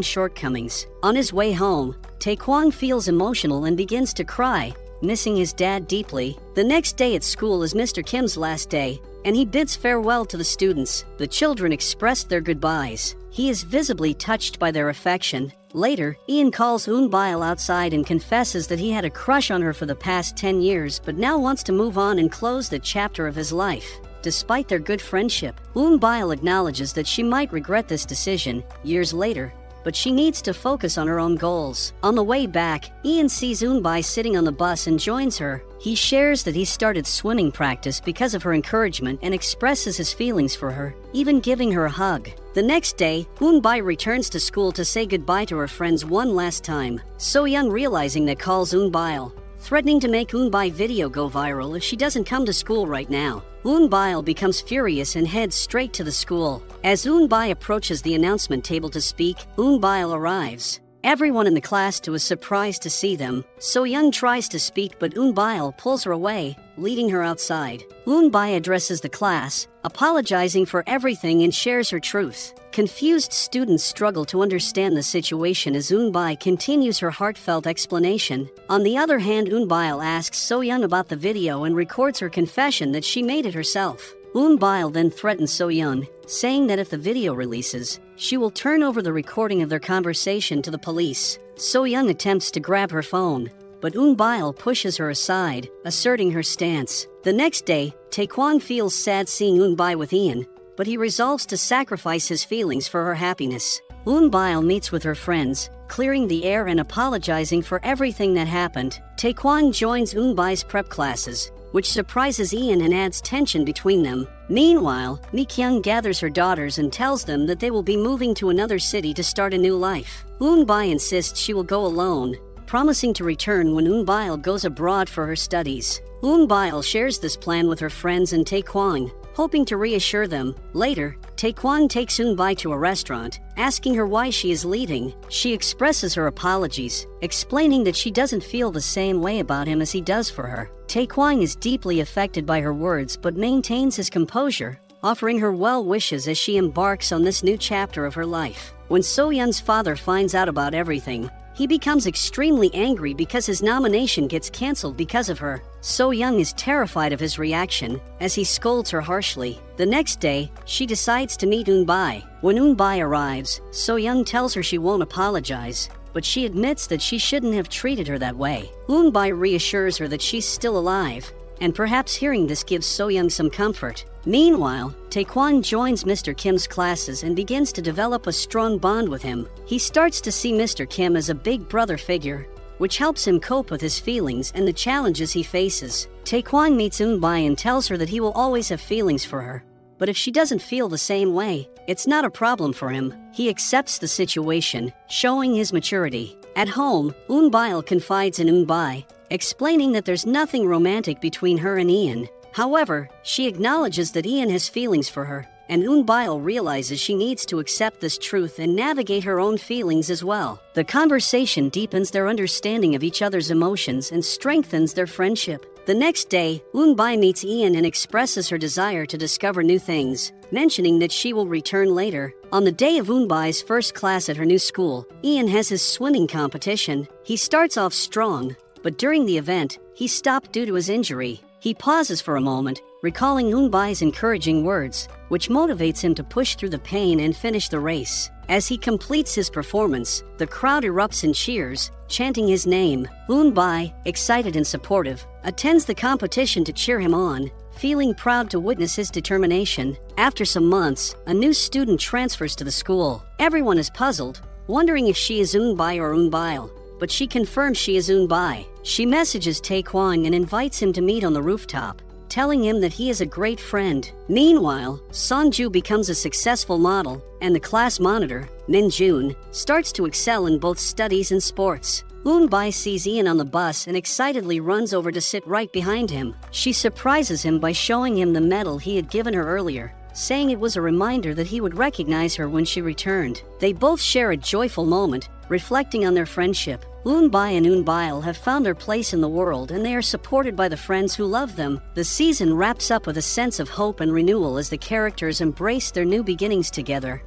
shortcomings. On his way home, Taekwon feels emotional and begins to cry, missing his dad deeply. The next day at school is Mr. Kim's last day, and he bids farewell to the students. The children expressed their goodbyes. He is visibly touched by their affection. Later, Ian calls Eun-bil outside and confesses that he had a crush on her for the past 10 years but now wants to move on and close the chapter of his life. Despite their good friendship, Eun-bil acknowledges that she might regret this decision years later, but she needs to focus on her own goals. On the way back, Ian sees Eun-bil sitting on the bus and joins her. He shares that he started swimming practice because of her encouragement and expresses his feelings for her, even giving her a hug. The next day, Eun-bil returns to school to say goodbye to her friends one last time. So-young, realizing that, calls Eun-bil, threatening to make Eun-bil video go viral if she doesn't come to school right now. Eun-bil becomes furious and heads straight to the school. As Eun-bil approaches the announcement table to speak, Eun-bil arrives. Everyone in the class too is surprised to see them. So-young tries to speak but Eun-bil pulls her away, leading her outside. Eun-bil addresses the class, apologizing for everything and shares her truth. Confused students struggle to understand the situation as Eun-bil continues her heartfelt explanation. On the other hand, Eun-bil asks So-young about the video and records her confession that she made it herself. Eun-bil then threatens So-young, saying that if the video releases, she will turn over the recording of their conversation to the police. So-young attempts to grab her phone, but Eun-bil pushes her aside, asserting her stance. The next day, Taekwon feels sad seeing Eun-bil with Ian, but he resolves to sacrifice his feelings for her happiness. Eun-bil meets with her friends, clearing the air and apologizing for everything that happened. Taekwon joins Eun-bil's prep classes, which surprises Ian and adds tension between them. Meanwhile, Mi-kyung gathers her daughters and tells them that they will be moving to another city to start a new life. Eun-bil insists she will go alone, promising to return when Eun-bil goes abroad for her studies. Eun-bil shares this plan with her friends and Taekwon, hoping to reassure them. Later, Taekwon takes Eun-bil to a restaurant, asking her why she is leaving. She expresses her apologies, explaining that she doesn't feel the same way about him as he does for her. Taekwon is deeply affected by her words but maintains his composure, offering her well wishes as she embarks on this new chapter of her life. When So-young's father finds out about everything, he becomes extremely angry because his nomination gets cancelled because of her. So-young is terrified of his reaction, as he scolds her harshly. The next day, she decides to meet Eun-bil. When Eun-bil arrives, So-young tells her she won't apologize, but she admits that she shouldn't have treated her that way. Eun-bil reassures her that she's still alive, and perhaps hearing this gives So-young some comfort. Meanwhile, Taekwon joins Mr. Kim's classes and begins to develop a strong bond with him. He starts to see Mr. Kim as a big brother figure, which helps him cope with his feelings and the challenges he faces. Taekwon meets Eun-bil and tells her that he will always have feelings for her, but if she doesn't feel the same way, it's not a problem for him. He accepts the situation, showing his maturity. At home, Eun-bil confides in Eun-bil, explaining that there's nothing romantic between her and Ian. However, she acknowledges that Ian has feelings for her, and Eun-bil realizes she needs to accept this truth and navigate her own feelings as well. The conversation deepens their understanding of each other's emotions and strengthens their friendship. The next day, Eun-bil meets Ian and expresses her desire to discover new things, mentioning that she will return later. On the day of Eun-bil's first class at her new school, Ian has his swimming competition. He starts off strong, but during the event, he stopped due to his injury. He pauses for a moment, recalling Eun-bil's encouraging words, which motivates him to push through the pain and finish the race. As he completes his performance, the crowd erupts in cheers, chanting his name. Eun-bil, excited and supportive, attends the competition to cheer him on, feeling proud to witness his determination. After some months, a new student transfers to the school. Everyone is puzzled, wondering if she is Eunbai or Eunbile, but she confirms she is Eunbai. She messages Taekwon and invites him to meet on the rooftop, telling him that he is a great friend. Meanwhile, Sonju becomes a successful model, and the class monitor, Min-jun, starts to excel in both studies and sports. Eunbai sees Ian on the bus and excitedly runs over to sit right behind him. She surprises him by showing him the medal he had given her earlier, saying it was a reminder that he would recognize her when she returned. They both share a joyful moment, reflecting on their friendship. Eunbai and Eunbile have found their place in the world, and they are supported by the friends who love them. The season wraps up with a sense of hope and renewal as the characters embrace their new beginnings together.